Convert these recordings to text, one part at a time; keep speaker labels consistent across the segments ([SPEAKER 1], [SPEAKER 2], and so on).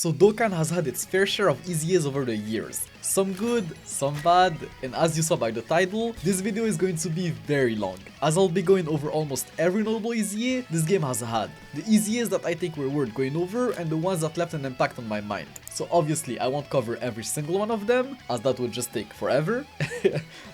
[SPEAKER 1] So Dokkan has had its fair share of EZAs over the years. Some good, some bad, and as you saw by the title, this video is going to be very long, as I'll be going over almost every notable EZA this game has had, the EZAs that I think were worth going over and the ones that left an impact on my mind. So obviously I won't cover every single one of them, as that would just take forever.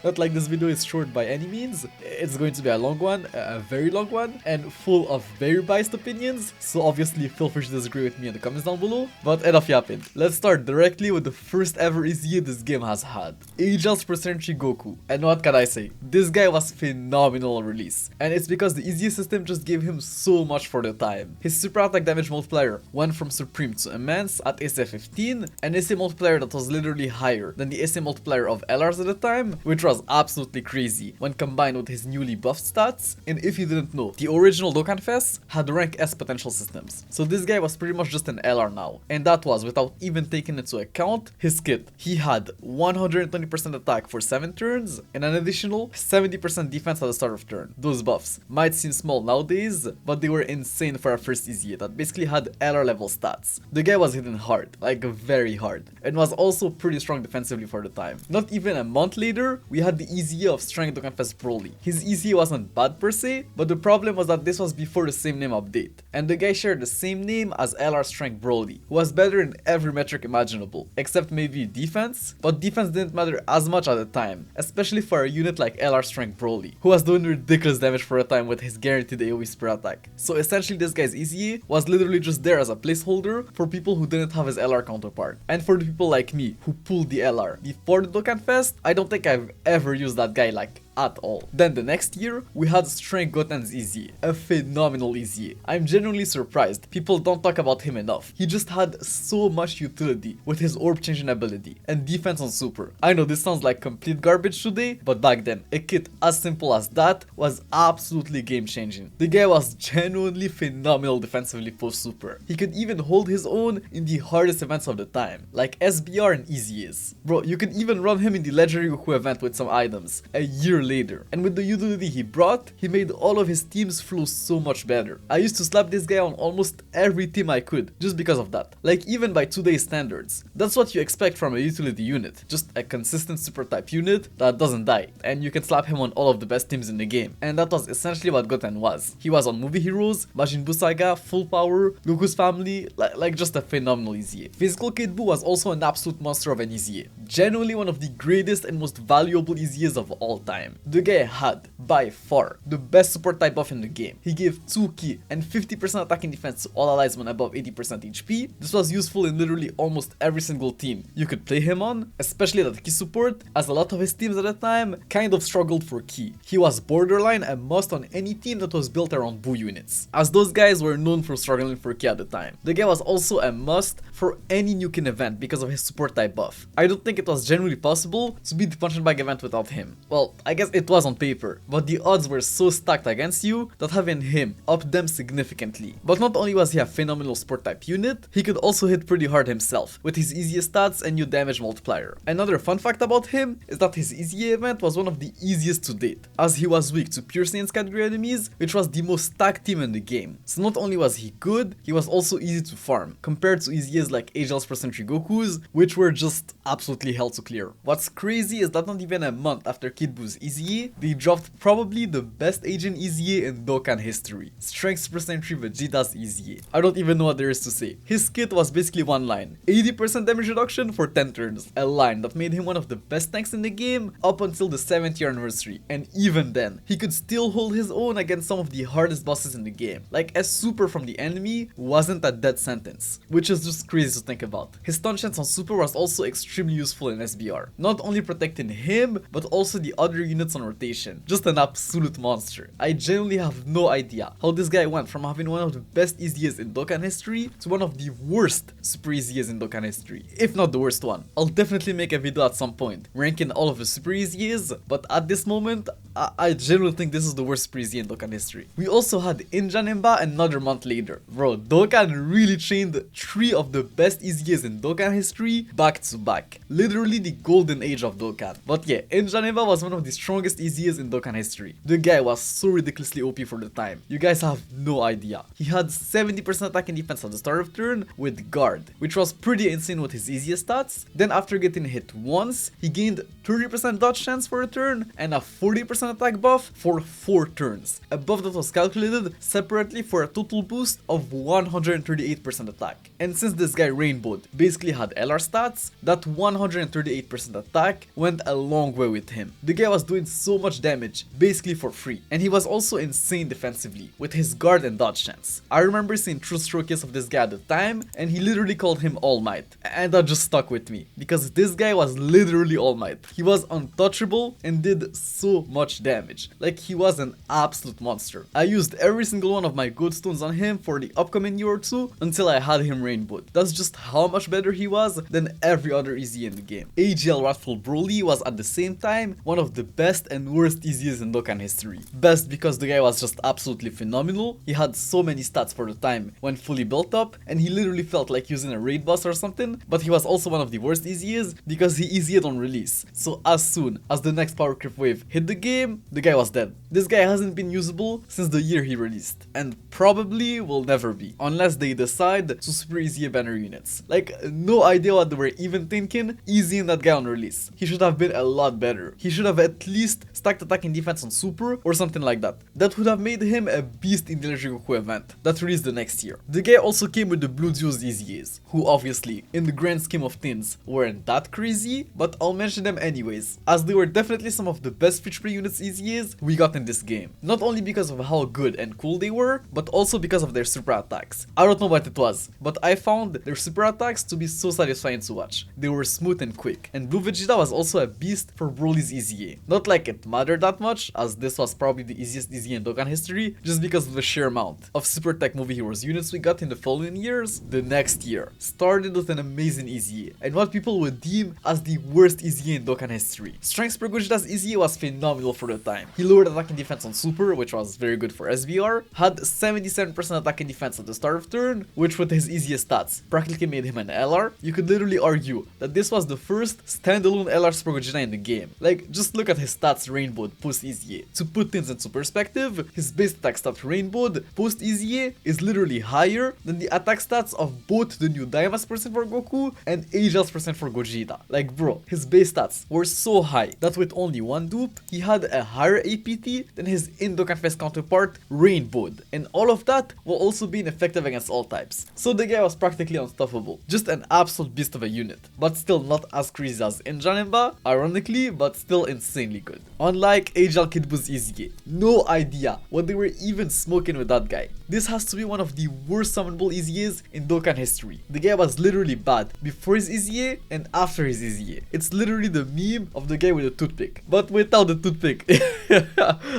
[SPEAKER 1] Not like this video is short by any means, it's going to be a long one, a very long one, and full of very biased opinions, so obviously feel free to disagree with me in the comments down below, but enough yapping. Let's start directly with the first ever EZA this game has had, Agel's Percentage Goku. And what can I say, this guy was phenomenal on release, and it's because the EZA system just gave him so much for the time. His super attack damage multiplier went from supreme to immense at SA 15, an SA multiplier that was literally higher than the SA multiplier of LRs at the time, which was absolutely crazy when combined with his newly buffed stats. And if you didn't know, the original Dokkan Fest had rank S potential systems, so this guy was pretty much just an LR now, and that was without even taking into account his kit. He had 120% attack for 7 turns and an additional 70% defense at the start of turn. Those buffs might seem small nowadays, but they were insane for a first EZA that basically had LR level stats. The guy was hitting hard, like very hard, and was also pretty strong defensively for the time. Not even a month later, we had the EZA of Strength Dokkan Fest Broly. His EZA wasn't bad per se, but the problem was that this was before the same name update, and the guy shared the same name as LR Strength Broly, who was better in every metric imaginable, except maybe defense, but defense didn't matter as much at the time, especially for a unit like LR Strength Broly, who was doing ridiculous damage for a time with his guaranteed AoE spear attack. So essentially this guy's EZA was literally just there as a placeholder for people who didn't have his LR counterpart. And for the people like me who pulled the LR before the Dokkan Fest, I don't think I've ever used that guy like at all. Then the next year, we had Strength Goten's EZA, a phenomenal EZA. I'm genuinely surprised people don't talk about him enough. He just had so much utility with his orb changing ability and defense on super. I know this sounds like complete garbage today, but back then, a kit as simple as that was absolutely game changing. The guy was genuinely phenomenal defensively post super. He could even hold his own in the hardest events of the time, like SBR and EZAs. Bro, you could even run him in the Legendary Goku event with some items a year later, and with the utility he brought, he made all of his teams flow so much better. I used to slap this guy on almost every team I could, just because of that. Like even by today's standards. That's what you expect from a utility unit, just a consistent super type unit that doesn't die, and you can slap him on all of the best teams in the game. And that was essentially what Goten was. He was on Movie Heroes, Majin Buu Saga, Full Power, Goku's Family, like just a phenomenal EZA. Physical Kid Buu was also an absolute monster of an EZA. Genuinely one of the greatest and most valuable EZAs of all time. The guy had, by far, the best support type buff in the game. He gave 2 ki and 50% attacking defense to all allies when above 80% HP. This was useful in literally almost every single team you could play him on, especially that ki support, as a lot of his teams at the time kind of struggled for ki. He was borderline a must on any team that was built around Buu units, as those guys were known for struggling for ki at the time. The guy was also a must for any Nukin event because of his support type buff. I don't think it was genuinely possible to beat the punch bag event without him. Well, I guess it was on paper, but the odds were so stacked against you that having him upped them significantly. But not only was he a phenomenal support type unit, he could also hit pretty hard himself with his EZA stats and new damage multiplier. Another fun fact about him is that his EZA event was one of the easiest to date, as he was weak to Pure Saiyan's category enemies, which was the most stacked team in the game. So not only was he good, he was also easy to farm, compared to EZAs like Agel's Percentage Goku's, which were just absolutely hell to clear. What's crazy is that not even a month after Kid Buu's EZA, they dropped probably the best agent EZA in Dokkan history, Strength Percentage Vegeta's EZA. I don't even know what there is to say. His kit was basically one line, 80% damage reduction for 10 turns, a line that made him one of the best tanks in the game up until the 7th year anniversary, and even then, he could still hold his own against some of the hardest bosses in the game. Like a super from the enemy wasn't a death sentence, which is just crazy to think about. His stun chance on super was also extremely useful in SBR, not only protecting him, but also the other units on rotation. Just an absolute monster. I genuinely have no idea how this guy went from having one of the best EZAs in Dokkan history to one of the worst super EZAs in Dokkan history, if not the worst one. I'll definitely make a video at some point ranking all of the super EZAs, but at this moment I genuinely think this is the worst Super EZA in Dokkan history. We also had Injanemba another month later. Bro, Dokkan really chained 3 of the best EZAs in Dokkan history back to back. Literally the golden age of Dokkan. But yeah, Injanemba was one of the strongest EZAs in Dokkan history. The guy was so ridiculously OP for the time. You guys have no idea. He had 70% attack and defense at the start of turn with guard, which was pretty insane with his EZA stats. Then after getting hit once, he gained 30% dodge chance for a turn and a 40% attack buff for 4 turns. A buff that was calculated separately for a total boost of 138% attack. And since this guy Rainbowed basically had LR stats, that 138% attack went a long way with him. The guy was doing so much damage basically for free, and he was also insane defensively with his guard and dodge chance. I remember seeing true showcase of this guy at the time, and he literally called him All Might, and that just stuck with me because this guy was literally All Might. He was untouchable and did so much damage. Like, he was an absolute monster. I used every single one of my good stones on him for the upcoming year or two until I had him Rainbowed. That's just how much better he was than every other EZA in the game. AGL Wrathful Broly was at the same time one of the best and worst EZAs in Dokkan history. Best because the guy was just absolutely phenomenal. He had so many stats for the time when fully built up, and he literally felt like using a raid boss or something. But he was also one of the worst EZAs because he EZA'd on release. So as soon as the next power creep wave hit the game, the guy was dead. This guy hasn't been usable since the year he released, and probably will never be, unless they decide to super EZA banner units. Like, no idea what they were even thinking EZAing that guy on release. He should have been a lot better. He should have at least stacked attack and defense on super or something like that. That would have made him a beast in the Legendary Goku event that released the next year. The guy also came with the Blue Zeus EZAs, who obviously, in the grand scheme of things, weren't that crazy, but I'll mention them anyways, as they were definitely some of the best free-to-play units EZAs we got in this game. Not only because of how good and cool they were, but also because of their super attacks. I don't know what it was, but I found their super attacks to be so satisfying to watch. They were smooth and quick, and Blue Vegeta was also a beast for Broly's EZA. Not like it mattered that much, as this was probably the easiest EZA in Dokkan history, just because of the sheer amount of Super Tech Movie Heroes units we got in the following years. The next year started with an amazing EZA, and what people would deem as the worst EZA in Dokkan history. Strength per Gogeta's EZA was phenomenal for the time. He lowered attack and defense on Super, which was very good for SBR, had 77% attack and defense at the start of turn, which with his EZA stats practically made him an LR. You could literally argue that this was the first standalone LR Super Gogeta in the game. Like, just look at his stats Rainbowed post EZA. To put things into perspective, his base attack stat Rainbowed post EZA is literally higher than the attack stats of both the new Daima's percent for Goku and Agel's percent for Gogeta. Like, bro, his base stats were so high that with only one dupe, he had a higher APT than his in Dokkan Fest counterpart Rainbowed, and all of that while also being effective against all types. So the guy was practically unstoppable, just an absolute beast of a unit, but still not as crazy as Injanemba, ironically, but still insanely good. Unlike Agel Kid Buu's EZA, no idea what they were even smoking with that guy. This has to be one of the worst summonable EZAs in Dokkan history. The guy was literally bad before his EZA and after his EZA. It's literally the meme of the guy with a toothpick, but without the toothpick.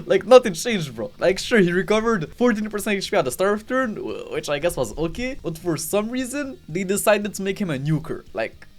[SPEAKER 1] Like, nothing changed, bro. Like, sure, he recovered 14% HP at the start of turn, which I guess was okay, but for some reason, they decided to make him a nuker.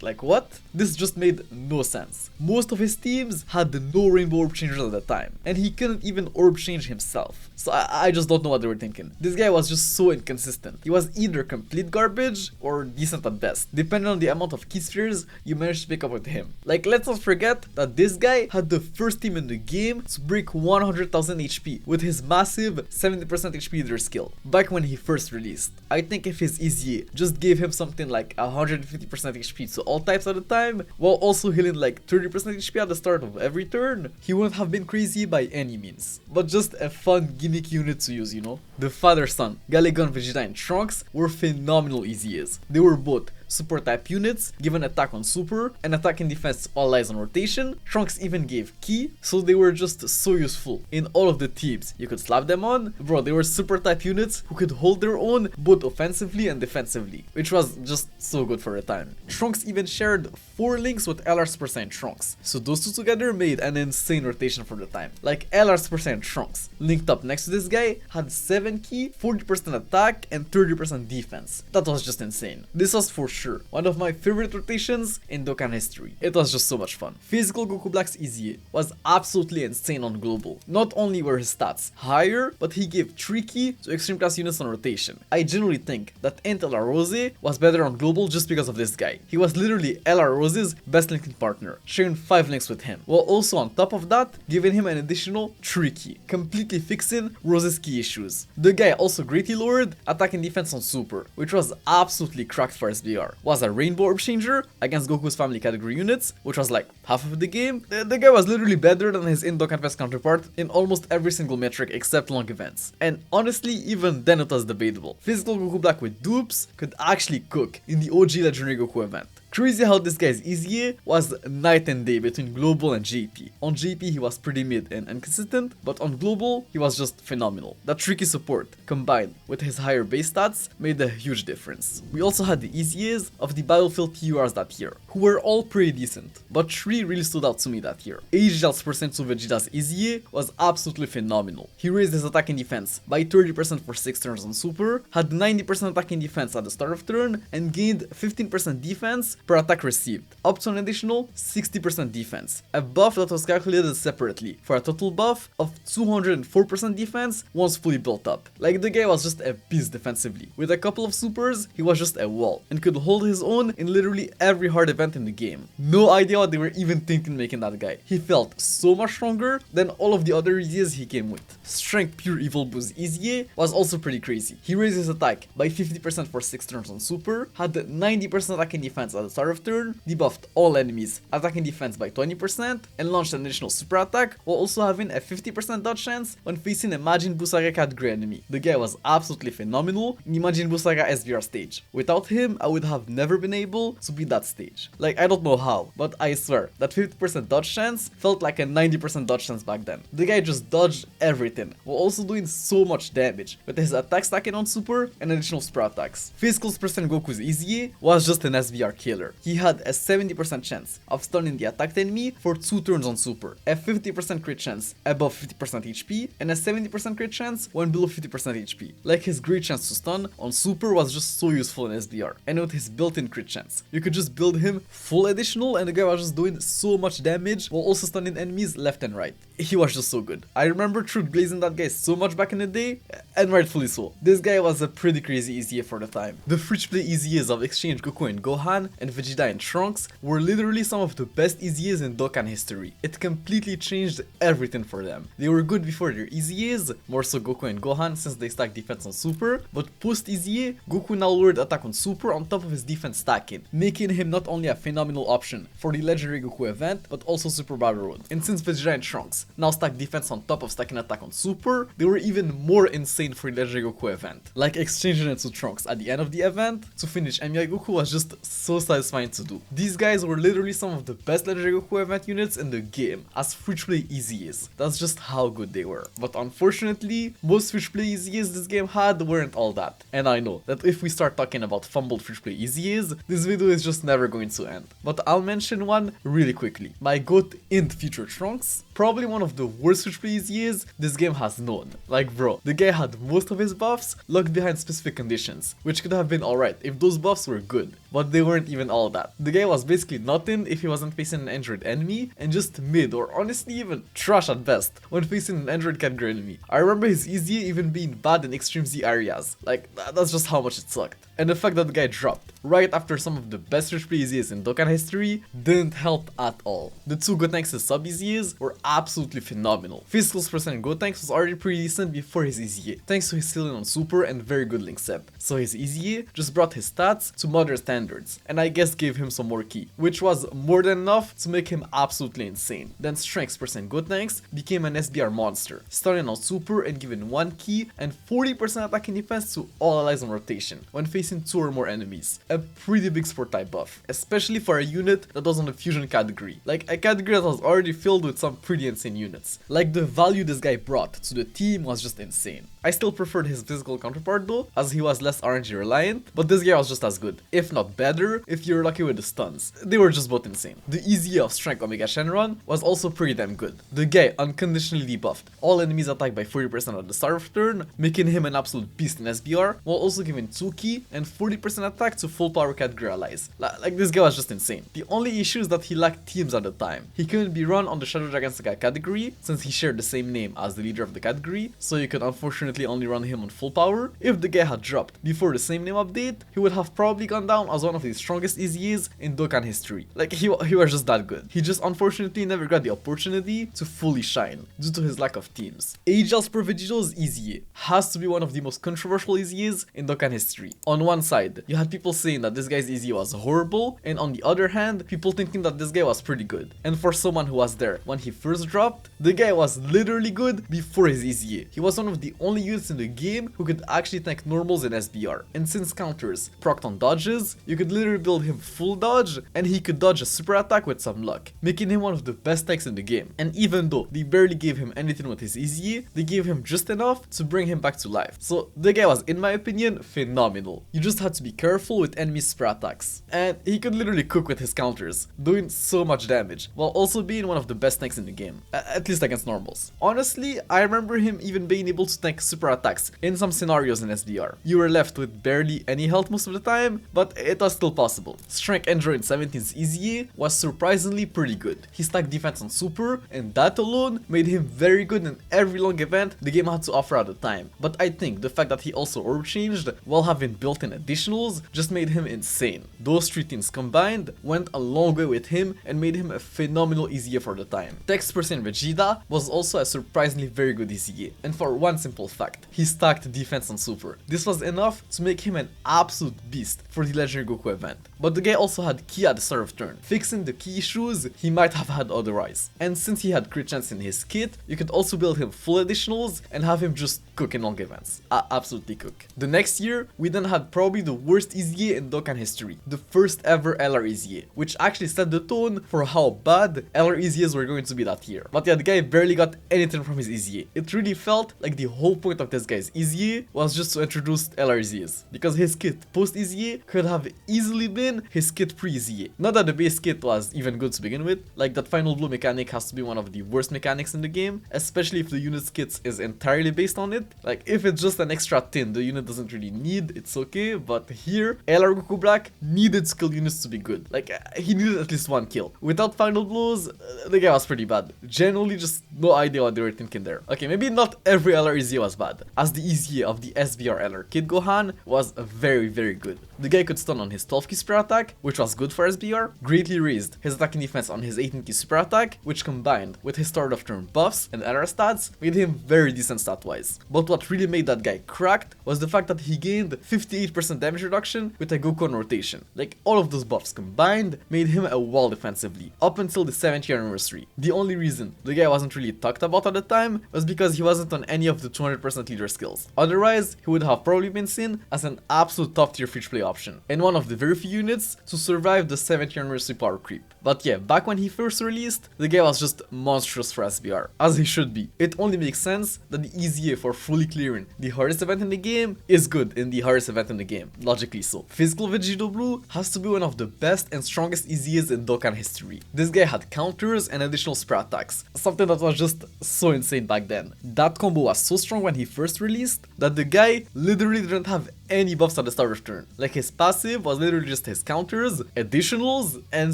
[SPEAKER 1] Like what? This just made no sense. Most of his teams had no rainbow orb changers at the time, and he couldn't even orb change himself. So I just don't know what they were thinking. This guy was just so inconsistent. He was either complete garbage or decent at best, depending on the amount of key spheres you managed to pick up with him. Like, let's not forget that this guy had the first team in the game to break 100,000 HP with his massive 70% HP leader skill back when he first released. I think if his EZA just gave him something like 150% HP to all types at a time, while also healing like 30% HP at the start of every turn, he wouldn't have been crazy by any means, but just a fun gimmick unit to use, you know? The father-son, Galegon, Vegeta, and Trunks were phenomenal EZAs. They were both super type units, given attack on super, and attack and defense all lies on rotation. Trunks even gave ki, so they were just so useful in all of the teams you could slap them on. Bro, they were super type units who could hold their own both offensively and defensively, which was just so good for a time. Trunks even shared 4 links with LR Super Saiyan Trunks, so those two together made an insane rotation for the time. Like, LR Super Saiyan Trunks linked up next to this guy had 7 ki, 40% attack, and 30% defense. That was just insane. This was for sure sure one of my favorite rotations in Dokkan history. It was just so much fun. Physical Goku Black's EZA was absolutely insane on global. Not only were his stats higher, but he gave tricky to extreme class units on rotation. I genuinely think that LR Rose was better on global just because of this guy. He was literally LR Rose's best linking partner, sharing 5 links with him, while also on top of that, giving him an additional tricky, completely fixing Rose's key issues. The guy also greatly lowered attack and defense on Super, which was absolutely cracked for SBR. Was a Rainbow Orb Changer against Goku's family category units, which was like half of the game. The guy was literally better than his in Dokkan Fest counterpart in almost every single metric except long events. And honestly, even then it was debatable. Physical Goku Black with dupes could actually cook in the OG Legendary Goku event. Crazy how this guy's EZA was night and day between global and JP. On JP he was pretty mid and inconsistent, but on global he was just phenomenal. That tricky support combined with his higher base stats made a huge difference. We also had the EZAs of the Battlefield TURs that year, who were all pretty decent, but 3 really stood out to me that year. Agel's percent to Vegeta's EZA was absolutely phenomenal. He raised his attack and defense by 30% for 6 turns on Super, had 90% attack and defense at the start of turn, and gained 15% defense per attack received, up to an additional 60% defense, a buff that was calculated separately for a total buff of 204% defense once fully built up. Like, the guy was just a beast defensively. With a couple of supers, he was just a wall and could hold his own in literally every hard event in the game. No idea what they were even thinking making that guy. He felt so much stronger than all of the other EZAs he came with. Strength Pure Evil Boost EZA was also pretty crazy. He raised his attack by 50% for 6 turns on Super, had 90% attack and defense at the start of turn, debuffed all enemies attack and defense by 20%, and launched an additional super attack while also having a 50% dodge chance when facing a Majin Buu Saga category enemy. The guy was absolutely phenomenal in the Majin Buu Saga SVR stage. Without him, I would have never been able to beat that stage. Like, I don't know how, but I swear that 50% dodge chance felt like a 90% dodge chance back then. The guy just dodged everything while also doing so much damage with his attack stacking on super and additional super attacks. Physical's percent Goku's EZA was just an SVR killer. He had a 70% chance of stunning the attacked enemy for 2 turns on Super, a 50% crit chance above 50% HP, and a 70% crit chance when below 50% HP. Like, his great chance to stun on Super was just so useful in SBR, and with his built-in crit chance, you could just build him full additional and the guy was just doing so much damage while also stunning enemies left and right. He was just so good. I remember Truth blazing that guy so much back in the day, and rightfully so. This guy was a pretty crazy EZA for the time. The free-to-play EZAs of Exchange Goku and Gohan and Vegeta and Trunks were literally some of the best EZAs in Dokkan history. It completely changed everything for them. They were good before their EZAs, more so Goku and Gohan since they stacked defense on Super, but post EZA, Goku now lowered attack on Super on top of his defense stacking, making him not only a phenomenal option for the Legendary Goku event, but also Super Battle Road. And since Vegeta and Trunks now stack defense on top of stacking attack on Super, they were even more insane for the Legendary Goku event. Like, exchanging it to Trunks at the end of the event to finish MI Goku was just so satisfying to do. These guys were literally some of the best Legendary Goku event units in the game as free-to-play EZAs. That's just how good they were. But unfortunately, most free-to-play EZAs this game had weren't all that. And I know that if we start talking about fumbled free-to-play EZAs, this video is just never going to end. But I'll mention one really quickly. My GOAT in Future Trunks, probably one of the worst free-to-play EZAs this game has known. Like, bro, the guy had most of his buffs locked behind specific conditions, which could have been alright if those buffs were good, but they weren't even all that. The guy was basically nothing if he wasn't facing an Android enemy, and just mid or honestly even trash at best when facing an Android category enemy. I remember his EZA even being bad in Extreme Z areas. Like, that's just how much it sucked. And the fact that the guy dropped right after some of the best free EZAs in Dokkan history didn't help at all. The 2 Gotenks' sub EZAs were absolutely phenomenal. Physical's percent Gotenks was already pretty decent before his EZA, thanks to his ceiling on Super and very good link set. So his EZA just brought his stats to moderate standards, and I guess gave him some more ki, which was more than enough to make him absolutely insane. Then Strength's percent Gotenks became an SBR monster, starting on Super and giving 1 ki and 40% attack and defense to all allies on rotation when facing 2 or more enemies. A pretty big support type buff, especially for a unit that was on the fusion category, like a category that was already filled with some pretty insane units. Like, the value this guy brought to the team was just insane. I still preferred his physical counterpart though, as he was less RNG reliant, but this guy was just as good, if not better, if you're lucky with the stuns. They were just both insane. The EZA of Strength Omega Shenron was also pretty damn good. The guy unconditionally debuffed all enemies attacked by 40% at the start of turn, making him an absolute beast in SBR, while also giving 2 ki and 40% attack to full power category allies. Like this guy was just insane. The only issue is that he lacked teams at the time. He couldn't be run on the Shadow Dragon Saga category since he shared the same name as the leader of the category, so you could unfortunately only run him on full power. If the guy had dropped before the same name update, he would have probably gone down as one of the strongest EZAs in Dokkan history. Like he was just that good. He just unfortunately never got the opportunity to fully shine due to his lack of teams. Agel's Per Vegito's EZA has to be one of the most controversial EZAs in Dokkan history. On one side, you had people saying that this guy's EZA was horrible, and on the other hand, people thinking that this guy was pretty good. And for someone who was there when he first dropped, the guy was literally good before his EZA. He was one of the only units in the game who could actually tank normals in SBR. And since counters procced on dodges, you could literally build him full dodge, and he could dodge a super attack with some luck, making him one of the best tanks in the game. And even though they barely gave him anything with his EZA, they gave him just enough to bring him back to life. So the guy was, in my opinion, phenomenal. You just had to be careful with enemy super attacks. And he could literally cook with his counters, doing so much damage, while also being one of the best tanks in the game, at least against normals. Honestly, I remember him even being able to tank super attacks in some scenarios in SBR. You were left with barely any health most of the time, but it was still possible. Strength Android 17's EZA was surprisingly pretty good. He stacked defense on super, and that alone made him very good in every long event the game had to offer at the time. But I think the fact that he also orb changed while having built-in additionals just made him insane. Those three things combined went a long way with him and made him a phenomenal EZA for the time. Text Percent Vegeta was also a surprisingly very good EZA, and for one simple fact, he stacked defense on super. This was enough to make him an absolute beast for the Legendary Goku event. But the guy also had Ki at the start of turn, fixing the key issues he might have had otherwise. And since he had crit chance in his kit, you could also build him full additionals and have him just cook in long events. Absolutely cook. The next year, we then had probably the worst EZA in Dokkan history, the first ever LR EZA, which actually set the tone for how bad LR EZAs were going to be that year. But yeah, the guy barely got anything from his EZA. It really felt like the whole point of this guy's EZA was just to introduce LR EZAs, because his kit post EZA could have easily been his kit pre EZA. Not that the base kit was even good to begin with, like that final blow mechanic has to be one of the worst mechanics in the game, especially if the unit's kits is entirely based on it. Like if it's just an extra tin the unit doesn't really need, it's okay, but here LR Goku Black needed skill units to be good. Like he needed at least one kill. Without final blows, the guy was pretty bad. Generally just no idea what they were thinking there. Okay, maybe not every LR EZA was bad, as the EZA of the SBR LR Kid Gohan was very good. The guy could stun on his 12 key super attack, which was good for SBR, greatly raised his attacking defense on his 18 key super attack, which combined with his start of turn buffs and LR stats made him very decent stat wise. But what really made that guy cracked was the fact that he gained 58% damage reduction with a Goku on rotation. Like all of those buffs combined made him a wall defensively up until the 7th year anniversary. The only reason the guy wasn't really talked about at the time was because he wasn't on any of the 200% leader skills. Otherwise, he would have probably been seen as an absolute top tier free to play option, and one of the very few units to survive the 7th year anniversary power creep. But yeah, back when he first released, the guy was just monstrous for SBR, as he should be. It only makes sense that the EZA for fully clearing the hardest event in the game is good in the hardest event in the game, logically so. Physical Vegito Blue has to be one of the best and strongest EZAs in Dokkan history. This guy had counters and additional super attacks, something that was just so insane back then. That combo was so strong when he first released that the guy literally didn't have any buffs at the start of turn. Like his passive was literally just his counters, additionals, and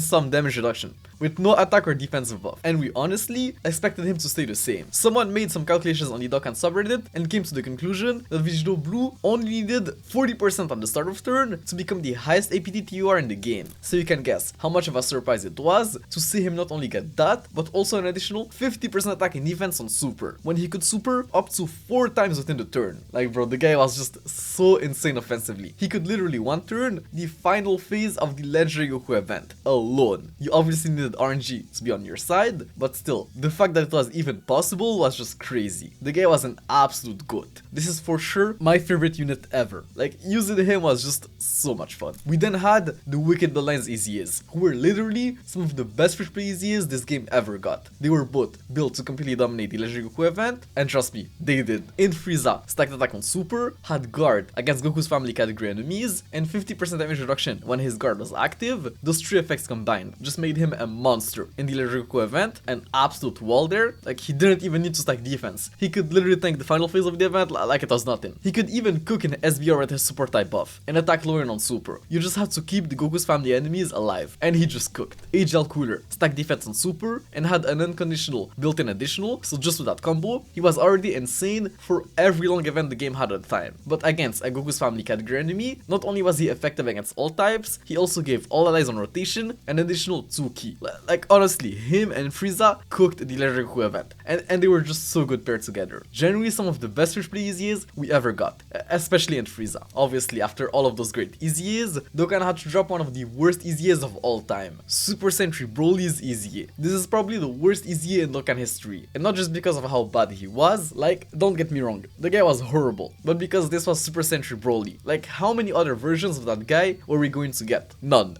[SPEAKER 1] some damage reduction, with no attack or defensive buff. And we honestly expected him to stay the same. Someone made some calculations on the Dokkan subreddit and came to the conclusion that Vegito Blue only needed 40% on the start of turn to become the highest APT TUR in the game. So you can guess how much of a surprise it was to see him not only get that, but also an additional 50% attack and defense on super, when he could super up to 4 times within the turn. Like bro, the guy was just so insane offensively. He could literally one turn the final phase of the Legendary Goku event alone. You obviously needed RNG to be on your side, but still, the fact that it was even possible was just crazy. The guy was an absolute goat. This is for sure my favorite unit ever. Like, using him was just so much fun. We then had the Wicked Bloodlines EZAs, who were literally some of the best free-to-play EZAs this game ever got. They were both built to completely dominate the Legendary Goku event, and trust me, they did. In Frieza, stacked attack on super, had guard against Goku's family category enemies, and 50% damage reduction when his guard was active. Those three effects combined just made him a monster. In the Legendary Goku event, an absolute wall there. Like, he didn't even need to stack defense. He could literally tank the final phase of the event like it was nothing. He could even cook in SBR with his super type buff and attack lower on super. You just had to keep the Goku's family enemies alive. And he just cooked. HL cooler, stack defense on super, and had an unconditional built-in additional, so just with that combo, he was already insane for every long event the game had at the time. But against a Goku's family category enemy, not only was he effective against all types, he also gave all allies on rotation an additional 2 ki. Like, honestly, him and Frieza cooked the Legendary Goku event, and they were just so good paired together. Generally some of the best Fish Play EZAs we ever got, especially in Frieza. Obviously, after all of those great EZAs, Dokkan had to drop one of the worst EZAs of all time, Super Sentry Broly's EZA. This is probably the worst EZA in Dokkan history, and not just because of how bad he was, like, don't get me wrong, the guy was horrible, but because this was Super Sentry Broly. Like, how many other versions of that guy were we going to get? None.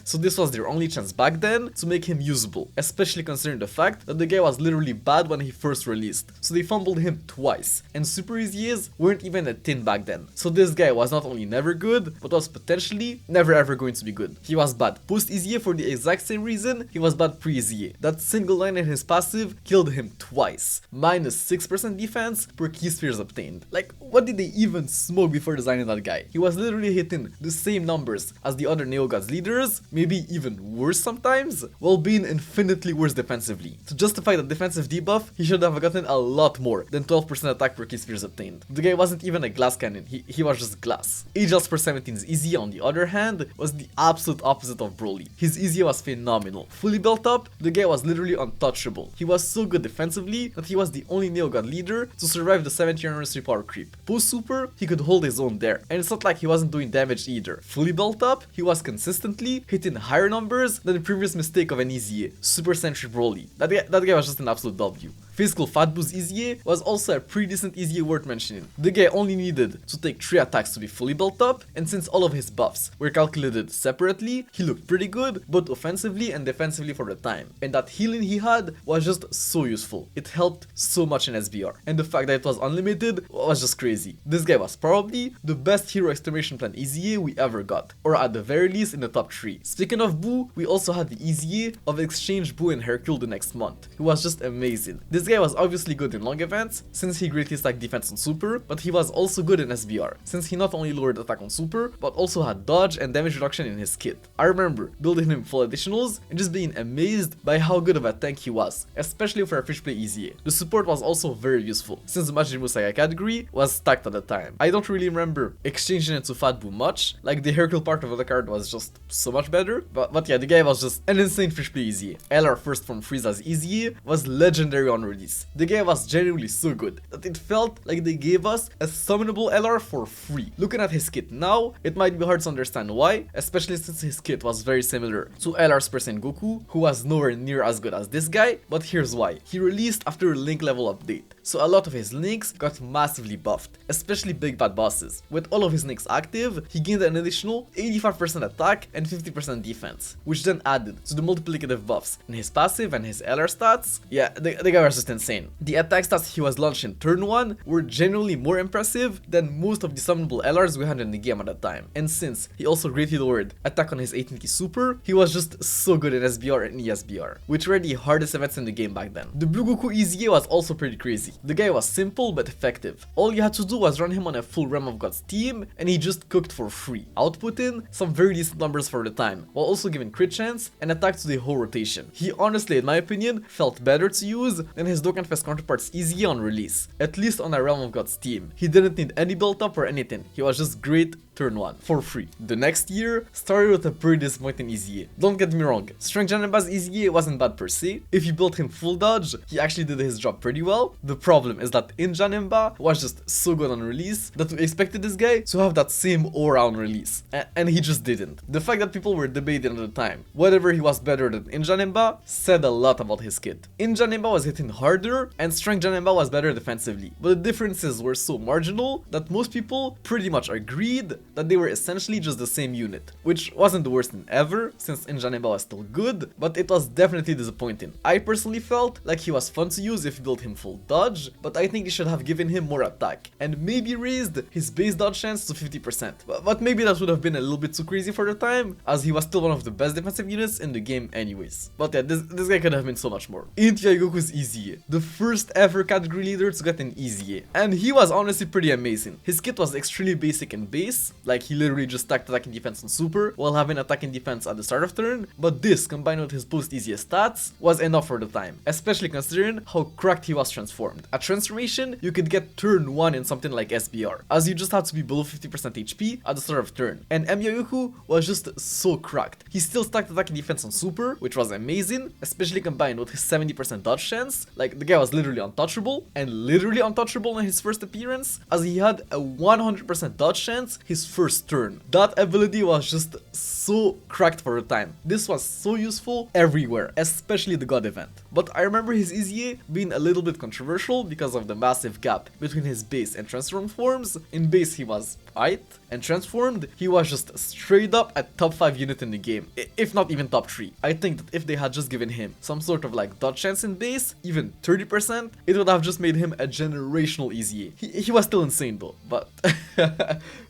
[SPEAKER 1] So this was their only chance back then to make him usable, especially considering the fact that the guy was literally bad when he first released. So they fumbled him twice, and Super EZAs weren't even a thing back then. So this guy was not only never good, but was potentially never ever going to be good. He was bad post EZA for the exact same reason he was bad pre EZA. That single line in his passive killed him twice. Minus 6% defense per key spheres obtained. Like, what did they even smoke before designing that guy? He was literally hitting the same numbers as the other Neo Gods leaders, maybe even worse sometimes, while being infinitely worse defensively. To justify the defensive debuff, he should have gotten a lot more than 12% attack per key spheres obtained. The guy wasn't even a glass cannon, he was just glass. Agel's per 17's EZA on the other hand was the absolute opposite of Broly. His EZA was phenomenal. Fully built up, the guy was literally untouchable. He was so good defensively that he was the only Neo God leader to survive the 70th anniversary power creep. Post super, he could hold his own there, and it's not like he wasn't doing damage either. Fully built up, he was consistently hitting higher numbers than the previous mistake of an EZA, Super Sentry Broly. That guy was just an absolute W. Physical Fat Boost EZA was also a pretty decent EZA worth mentioning. The guy only needed to take 3 attacks to be fully built up, and since all of his buffs were calculated separately, he looked pretty good, both offensively and defensively for the time. And that healing he had was just so useful. It helped so much in SBR. And the fact that it was unlimited was just crazy. This guy was probably the best hero exclamation plan EZA we ever got, or at the very least in the top 3. Speaking of Boo, we also had the EZA of Exchange Boo and Hercule the next month. He was just amazing. This guy was obviously good in long events, since he greatly stacked defense on super, but he was also good in SBR, since he not only lowered attack on super, but also had dodge and damage reduction in his kit. I remember building him full additionals and just being amazed by how good of a tank he was, especially for a Fish Play EZA. The support was also very useful, since the Majin Buu Saga category was stacked at the time. I don't really remember exchanging it to Fat Buu much, like the Hercule part of the card was just so much better, but yeah, the guy was just an insane Fish Play EZA. LR first from Frieza's EZA was legendary on release. The guy was genuinely so good that it felt like they gave us a summonable LR for free. Looking at his kit now, it might be hard to understand why, especially since his kit was very similar to LR's Percent Goku, who was nowhere near as good as this guy, but here's why. He released after a link level update, so a lot of his links got massively buffed, especially big bad bosses. With all of his links active, he gained an additional 85% attack and 50% defense, which then added to the multiplicative buffs in his passive and his LR stats. Yeah, the guy was just insane. The attack stats he was launched in turn 1 were genuinely more impressive than most of the summonable LRs we had in the game at the time. And since he also greatly lowered attack on his 18k super, he was just so good in SBR and ESBR, which were the hardest events in the game back then. The Blue Goku EZA was also pretty crazy. The guy was simple but effective. All you had to do was run him on a full Realm of Gods team and he just cooked for free, outputting some very decent numbers for the time, while also giving crit chance and attack to the whole rotation. He honestly, in my opinion, felt better to use than his Dokkan Fest counterparts EZA on release, at least on a Realm of Gods team. He didn't need any build up or anything, he was just great turn 1 for free. The next year started with a pretty disappointing EZA. Don't get me wrong, Strength Janemba's EZA wasn't bad per se. If you built him full dodge, he actually did his job pretty well. The problem is that in Janemba was just so good on release that we expected this guy to have that same aura on release, and he just didn't. The fact that people were debating at the time whether he was better than in Janemba said a lot about his kit. In Janemba was hitting harder and Strength Janemba was better defensively, but the differences were so marginal that most people pretty much agreed that they were essentially just the same unit, which wasn't the worst thing ever, since Injaneba was still good, but it was definitely disappointing. I personally felt like he was fun to use if you built him full dodge, but I think they should have given him more attack, and maybe raised his base dodge chance to 50%. But maybe that would have been a little bit too crazy for the time, as he was still one of the best defensive units in the game anyways. But yeah, this guy could have been so much more. Inti Goku's EZA, the first ever category leader to get an EZA, and he was honestly pretty amazing. His kit was extremely basic and base, like he literally just stacked attack and defense on super while having attack and defense at the start of turn, but this combined with his post EZA stats was enough for the time, especially considering how cracked he was transformed. At transformation, you could get turn 1 in something like SBR, as you just had to be below 50% HP at the start of turn, and Goku was just so cracked. He still stacked attack and defense on super, which was amazing, especially combined with his 70% dodge chance. Like, the guy was literally untouchable, and literally untouchable in his first appearance, as he had a 100% dodge chance his first turn. That ability was just so cracked for the time. This was so useful everywhere, especially the God event. But I remember his EZA being a little bit controversial because of the massive gap between his base and transform forms. In base he was aight, and transformed he was just straight up a top 5 unit in the game, if not even top 3. I think that if they had just given him some sort of like dodge chance in base, even 30%, it would have just made him a generational EZA. He was still insane though, but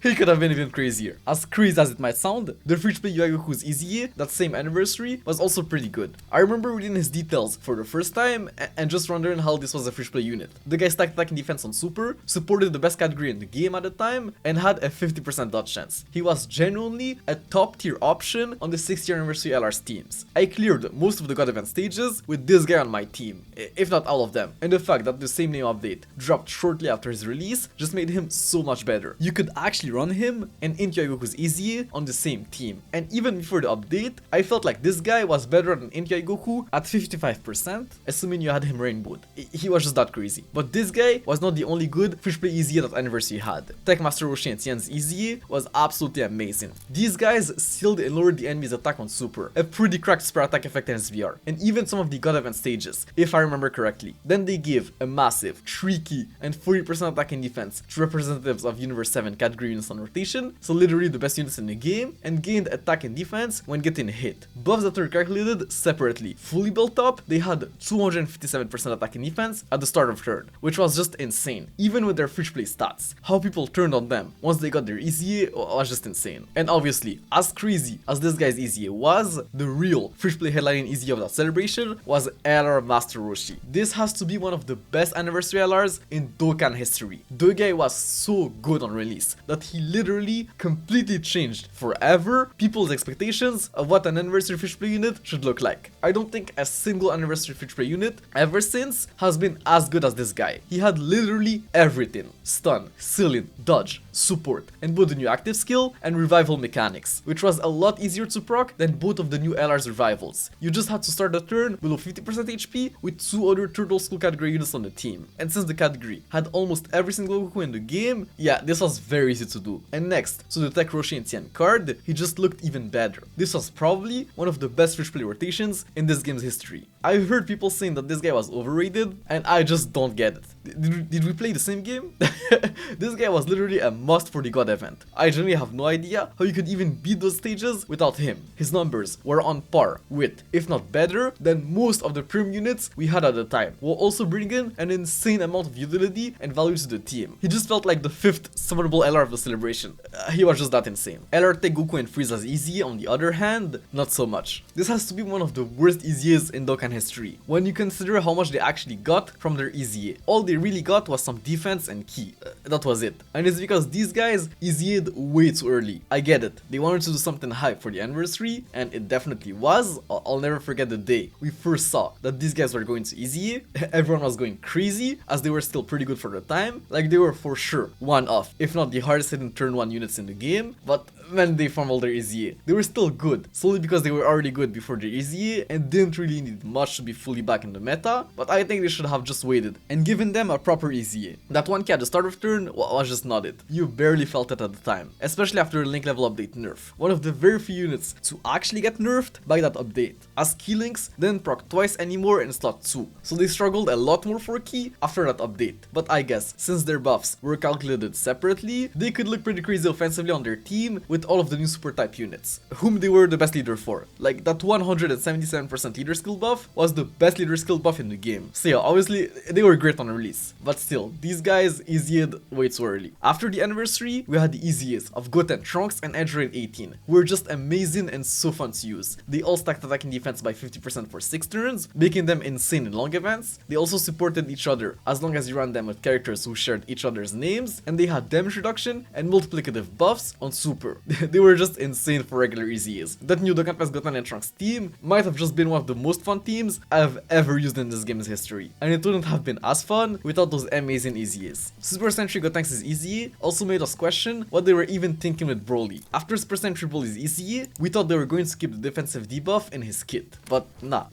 [SPEAKER 1] he could have been even crazier. As crazy as it might sound, the free-to-play Goku's EZA that same anniversary was also pretty good. I remember reading his details for the first time and just wondering how this was a free-to-play unit. The guy stacked attack and defense on super, supported the best category in the game at the time, and had a 50% dodge chance. He was genuinely a top tier option on the 6th year anniversary LR's teams. I cleared most of the God event stages with this guy on my team, if not all of them, and the fact that the same name update dropped shortly after his release just made him so much better. You could actually run him and Inti Goku's EZA on the same team, and even before the update, I felt like this guy was better than Inti Goku at 55%, assuming you had him rainbowed. He was just that crazy. But this guy was not the only good free-to-play EZA that anniversary had. Tech Master Roshi and Tien's EZA was absolutely amazing. These guys sealed and lowered the enemy's attack on super, a pretty cracked super attack effect in SVR, and even some of the God event stages, if I remember correctly. Then they gave a massive 3-key and 40% attack and defense to representatives of Universe 7 category units on rotation, so literally the best units in the game, and gained attack and defense when getting hit. Buffs that were calculated separately. Fully built up, they had 257% attack and defense at the start of turn, which was just insane, even with their free-to-play stats. How people turned on them once they got their EZA was just insane. And obviously, as crazy as this guy's EZA was, the real free-to-play headlining EZA of that celebration was LR Master Roshi. This has to be one of the best anniversary LRs in Dokkan history. The guy was so good on release that he literally completely changed forever people's expectations of what an anniversary free-to-play unit should look like. I don't think a single anniversary free-to-play unit ever since has been as good as this guy. He had literally everything: stun, ceiling, dodge, support, and both the new active skill and revival mechanics, which was a lot easier to proc than both of the new LR's revivals. You just had to start the turn below 50% HP with 2 other Turtle School category units on the team. And since the category had almost every single Goku in the game, yeah, this was very easy to do. And next to the Tech Roshi and Tien card, he just looked even better. This was probably one of the best free-to-play rotations in this game's history. I've heard people saying that this guy was overrated, and I just don't get it. Did we play the same game? This guy was literally a must for the God event. I genuinely have no idea how you could even beat those stages without him. His numbers were on par with, if not better, than most of the premium units we had at the time, while also bringing an insane amount of utility and value to the team. He just felt like the 5th summonable LR of the celebration. He was just that insane. LR Tech Goku and Frieza's EZA, on the other hand, not so much. This has to be one of the worst EZAs in Dokkan history, when you consider how much they actually got from their EZA. All they really got was some defense and ki. That was it. And it's because these guys EZA'd way too early. I get it. They wanted to do something hype for the anniversary, and it definitely was. I'll never forget the day we first saw that these guys were going to EZA. Everyone was going crazy, as they were still pretty good for the time. Like, they were for sure one of, if not the hardest hitting turn 1 units in the game. But when they fumbled their EZA. They were still good, solely because they were already good before their EZA and didn't really need much to be fully back in the meta, but I think they should have just waited and given them a proper EZA. That 1k at the start of turn was just not it. You barely felt it at the time, especially after the link level update nerf. One of the very few units to actually get nerfed by that update, as key links didn't proc twice anymore in slot 2, so they struggled a lot more for key after that update. But I guess, since their buffs were calculated separately, they could look pretty crazy offensively on their team with all of the new super type units, whom they were the best leader for. Like, that 177% leader skill buff was the best leader skill buff in the game. So yeah, obviously they were great on release, but still, these guys EZA'd way too early. After the anniversary, we had the EZAs of Goten, Trunks, and Edge 18, who were just amazing and so fun to use. They all stacked attack and defense by 50% for 6 turns, making them insane in long events. They also supported each other as long as you ran them with characters who shared each other's names, and they had damage reduction and multiplicative buffs on super. They were just insane for regular EZAs. That new Dokkan Battle Goten and Trunks team might have just been one of the most fun teams I've ever used in this game's history, and it wouldn't have been as fun without those amazing EZAs. Super Sentry Gotenks' EZA also made us question what they were even thinking with Broly. After Super Sentry Broly's EZA, we thought they were going to keep the defensive debuff in his kit, but nah.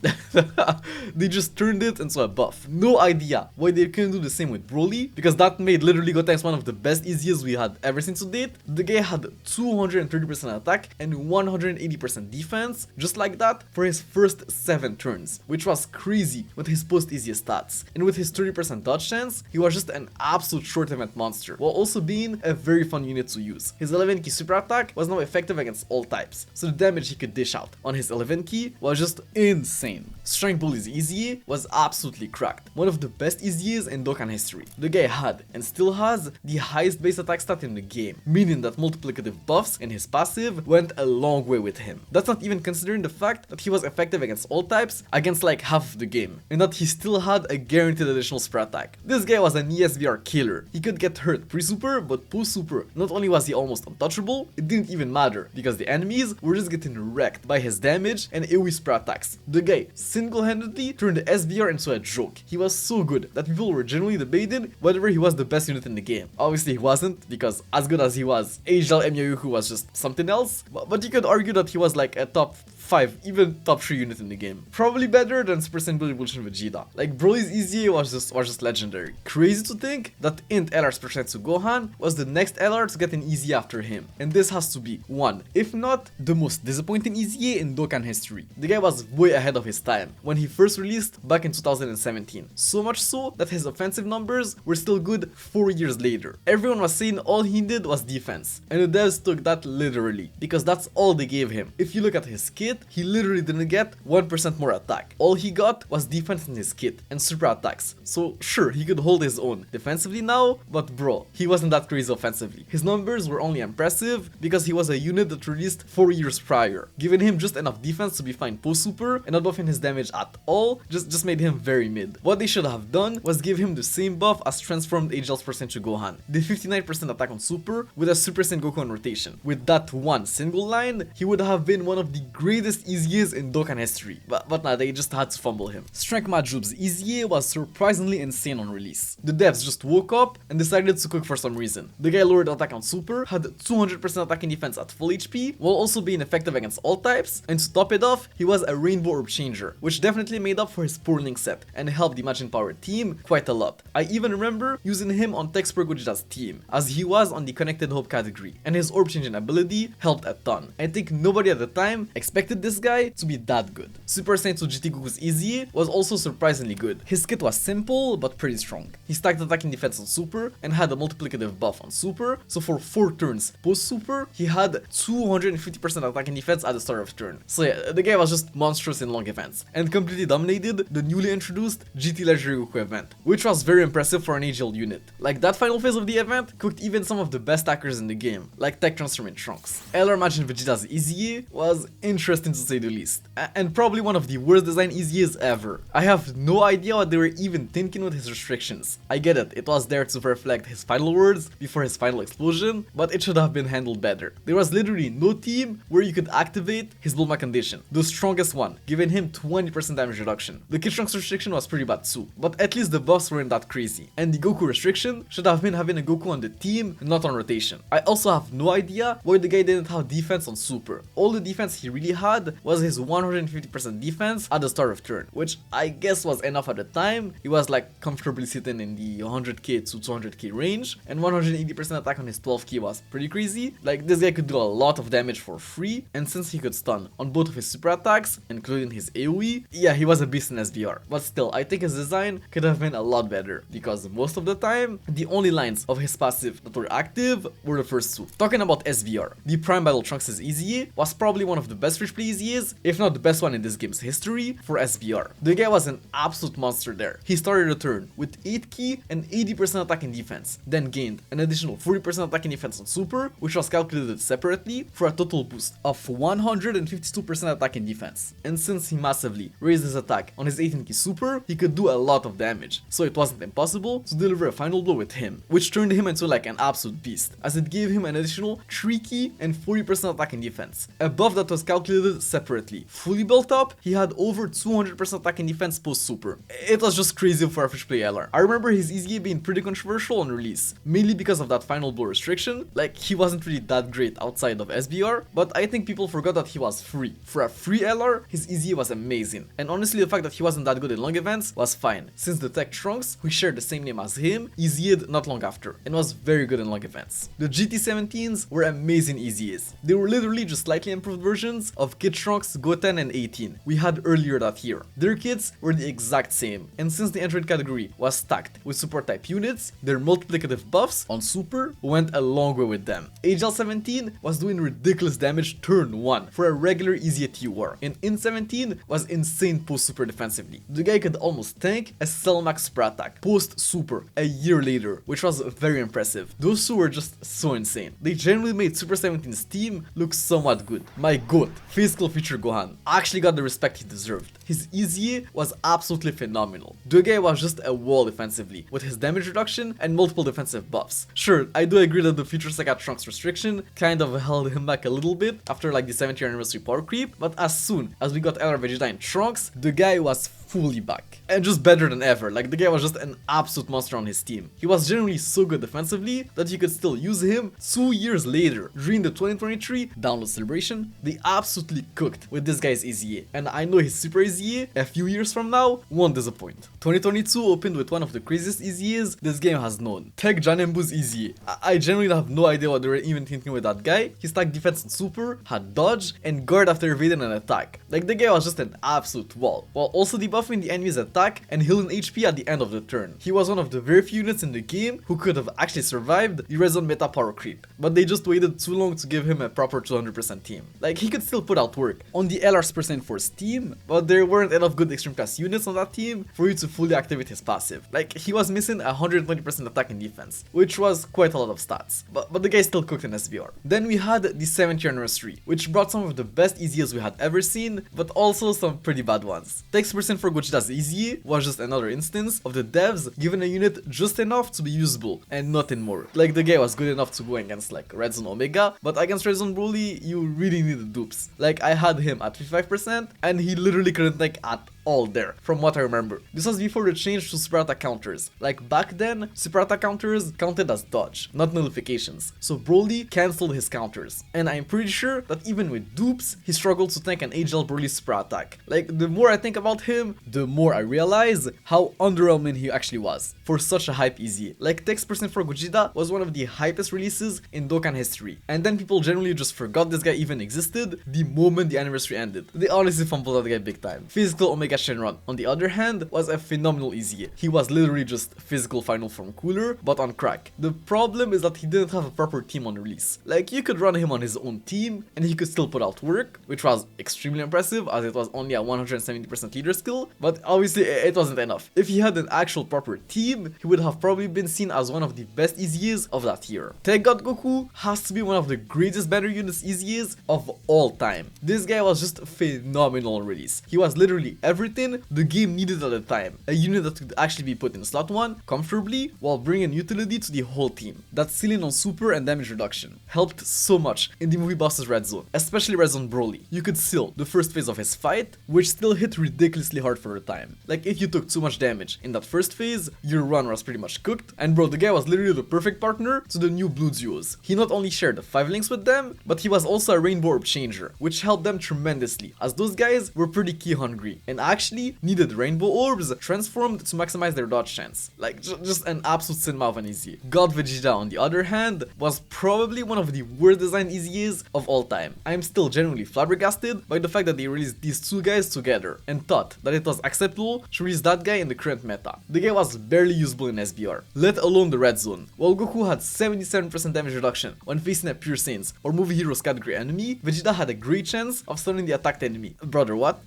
[SPEAKER 1] They just turned it into a buff. No idea why they couldn't do the same with Broly, because that made literally Gotenks one of the best EZAs we had ever seen to date. The guy had 230% attack and 180% defense, just like that, for his first 7 turns, which was crazy with his post-EZA stats. And with his 30% dodge chance, he was just an absolute short event monster, while also being a very fun unit to use. His 11 key super attack was now effective against all types, so the damage he could dish out on his 11 key was just insane. Strength Bully's EZA was absolutely cracked, one of the best EZAs in Dokkan history. The guy had, and still has, the highest base attack stat in the game, meaning that multiplicative buffs in his passive went a long way with him. That's not even considering the fact that he was effective against all types against like half of the game, and that he still had a guaranteed additional super attack. This guy was an ESBR killer. He could get hurt pre-super, but post-super, not only was he almost untouchable, it didn't even matter, because the enemies were just getting wrecked by his damage and AoE super attacks. The guy single-handedly turned the SBR into a joke. He was so good that people were genuinely debating whether he was the best unit in the game. Obviously he wasn't, because as good as he was, HL Emyayuku was just something else, but you could argue that he was like a top 5, even top 3 unit in the game. Probably better than Super Saiyan Blue Evolution Vegeta. Like, Broly's EZA was just legendary. Crazy to think that Int LR Super to Gohan was the next LR to get an EZA after him. And this has to be one, if not the most disappointing EZA in Dokkan history. The guy was way ahead of his time when he first released back in 2017. So much so that his offensive numbers were still good 4 years later. Everyone was saying all he did was defense, and the devs took that literally, because that's all they gave him. If you look at his kit, he literally didn't get 1% more attack. All he got was defense in his kit and super attacks. So sure, he could hold his own defensively now, but bro, he wasn't that crazy offensively. His numbers were only impressive because he was a unit that released 4 years prior. Giving him just enough defense to be fine post super and not buffing his damage at all just made him very mid. What they should have done was give him the same buff as transformed HL Super Saiyan Gohan, the 59% attack on super with a Super Saiyan Goku on rotation. With that one single line, he would have been one of the greatest EZAs in Dokkan history, but nah, they just had to fumble him. Strength Majub's EZA was surprisingly insane on release. The devs just woke up and decided to cook for some reason. The guy lowered attack on super, had 200% attack and defense at full HP, while also being effective against all types, and to top it off, he was a Rainbow Orb Changer, which definitely made up for his poor link set and helped the Imagine Power team quite a lot. I even remember using him on Texper Gogeta's team, as he was on the Connected Hope category, and his orb changing ability helped a ton. I think nobody at the time expected this guy to be that good. Super Saiyan 2 GT Goku's EZA was also surprisingly good. His kit was simple but pretty strong. He stacked attack and defense on super and had a multiplicative buff on super, so for 4 turns post super, he had 250% attack and defense at the start of turn. So yeah, the guy was just monstrous in long events, and completely dominated the newly introduced GT Legendary Goku event, which was very impressive for an AGL unit. Like, that final phase of the event cooked even some of the best attackers in the game, like Tech Transform in Trunks. LR Imagine Vegeta's EZA was interesting interesting to say the least, and probably one of the worst design EZAs ever. I have no idea what they were even thinking with his restrictions. I get it was there to reflect his final words before his final explosion, but it should have been handled better. There was literally no team where you could activate his Bulma condition, the strongest one, giving him 20% damage reduction. The Kid Trunks restriction was pretty bad too, but at least the buffs weren't that crazy, and the Goku restriction should have been having a Goku on the team, not on rotation. I also have no idea why the guy didn't have defense on Super. All the defense he really had was his 150% defense at the start of turn, which I guess was enough at the time. He was like comfortably sitting in the 100k to 200k range, and 180% attack on his 12k was pretty crazy. Like, this guy could do a lot of damage for free, and since he could stun on both of his super attacks, including his AoE, yeah, he was a beast in SBR. But still, I think his design could have been a lot better, because most of the time, the only lines of his passive that were active were the first two. Talking about SBR, the Prime Battle Trunks' EZA was probably one of the best free-to-play EZAs, if not the best one in this game's history, for SBR. The guy was an absolute monster there. He started the turn with 8k and 80% attack and defense, then gained an additional 40% attack and defense on Super, which was calculated separately for a total boost of 152% attack and defense. And since he massively raised his attack on his 18k Super, he could do a lot of damage, so it wasn't impossible to deliver a final blow with him, which turned him into like an absolute beast, as it gave him an additional 3k and 40% attack and defense. A buff that was calculated separately. Fully built up, he had over 200% attack and defense post Super. It was just crazy for a free-to-play LR. I remember his EZA being pretty controversial on release, mainly because of that final blow restriction. Like, he wasn't really that great outside of SBR, but I think people forgot that he was free. For a free LR, his EZA was amazing, and honestly the fact that he wasn't that good in long events was fine, since the Tech Trunks, who shared the same name as him, EZA'd not long after, and was very good in long events. The GT17s were amazing EZAs. They were literally just slightly improved versions of Kid Trunks, Goten, and 18 we had earlier that year. Their kits were the exact same, and since the Android category was stacked with support type units, their multiplicative buffs on Super went a long way with them. HL17 was doing ridiculous damage turn 1 for a regular EZA TUR, and In17 was insane post Super defensively. The guy could almost tank a Cell Max super attack post Super a year later, which was very impressive. Those two were just so insane. They generally made Super 17's team look somewhat good. My GOAT, physical feature Gohan, actually got the respect he deserved. His EZA was absolutely phenomenal. The guy was just a wall defensively, with his damage reduction and multiple defensive buffs. Sure, I do agree that the Future Saga Trunks restriction kind of held him back a little bit after like the 70th anniversary power creep, but as soon as we got LR Vegeta and Trunks, the guy was fully back. And just better than ever. Like, the guy was just an absolute monster on his team. He was generally so good defensively that you could still use him 2 years later. During the 2023 download celebration, they absolutely cooked with this guy's EZA, and I know his Super EZA a few years from now won't disappoint. 2022 opened with one of the craziest EZAs this game has known, Tech Janembu's EZA. I genuinely have no idea what they were even thinking with that guy. He stacked defense on Super, had dodge, and guard after evading an attack. Like, the guy was just an absolute wall, while also debuffing the enemy's attack and healing HP at the end of the turn. He was one of the very few units in the game who could have actually survived the Red Zone meta power creep, but they just waited too long to give him a proper 200% team. Like, he could still put out work on the LR's percent force team, but there weren't enough good extreme class units on that team for you to fully activate his passive. Like, he was missing 120% attack and defense, which was quite a lot of stats, but the guy still cooked in SBR. Then we had the 7th anniversary, which brought some of the best EZAs we had ever seen, but also some pretty bad ones. Text percent for Gochita's EZA was just another instance of the devs giving a unit just enough to be usable and nothing more. Like, the guy was good enough to go against like Red Zone Omega, but against Red Zone Broly you really needed dupes. Like, I had him at 55% and he literally couldn't tank at all there, from what I remember. This was before the change to super attack counters. Like, back then, super attack counters counted as dodge, not nullifications, so Broly cancelled his counters. And I'm pretty sure that even with dupes, he struggled to tank an AGL Broly super attack. Like, the more I think about him, the more I realize how underwhelming he actually was for such a hype EZA. Like, text percent for Gogeta was one of the hypest releases in Dokkan history, and then people generally just forgot this guy even existed the moment the anniversary ended. They honestly fumbled that guy big time. Physical Omega catch and run, on the other hand, was a phenomenal EZA. He was literally just physical final form cooler, but on crack. The problem is that he didn't have a proper team on release. Like, you could run him on his own team, and he could still put out work, which was extremely impressive, as it was only a 170% leader skill, but obviously it wasn't enough. If he had an actual proper team, he would have probably been seen as one of the best EZAs of that year. Tech God Goku has to be one of the greatest banner units EZAs of all time. This guy was just phenomenal on release. He was literally everything the game needed at the time. A unit that could actually be put in slot 1 comfortably while bringing utility to the whole team. That ceiling on super and damage reduction helped so much in the movie boss's red zone, especially red zone Broly. You could seal the first phase of his fight, which still hit ridiculously hard for the time. Like, if you took too much damage in that first phase, your run was pretty much cooked, and bro, the guy was literally the perfect partner to the new blue duos. He not only shared 5 links with them, but he was also a rainbow orb changer, which helped them tremendously, as those guys were pretty key hungry, and actually needed rainbow orbs transformed to maximize their dodge chance. Like, just an absolute cinema of an EZA. God Vegeta, on the other hand, was probably one of the worst designed EZAs of all time. I am still genuinely flabbergasted by the fact that they released these two guys together, and thought that it was acceptable to release that guy in the current meta. The guy was barely usable in SBR, let alone the red zone. While Goku had 77% damage reduction when facing a pure Saiyans or movie hero's category enemy, Vegeta had a great chance of stunning the attacked enemy. Brother, what?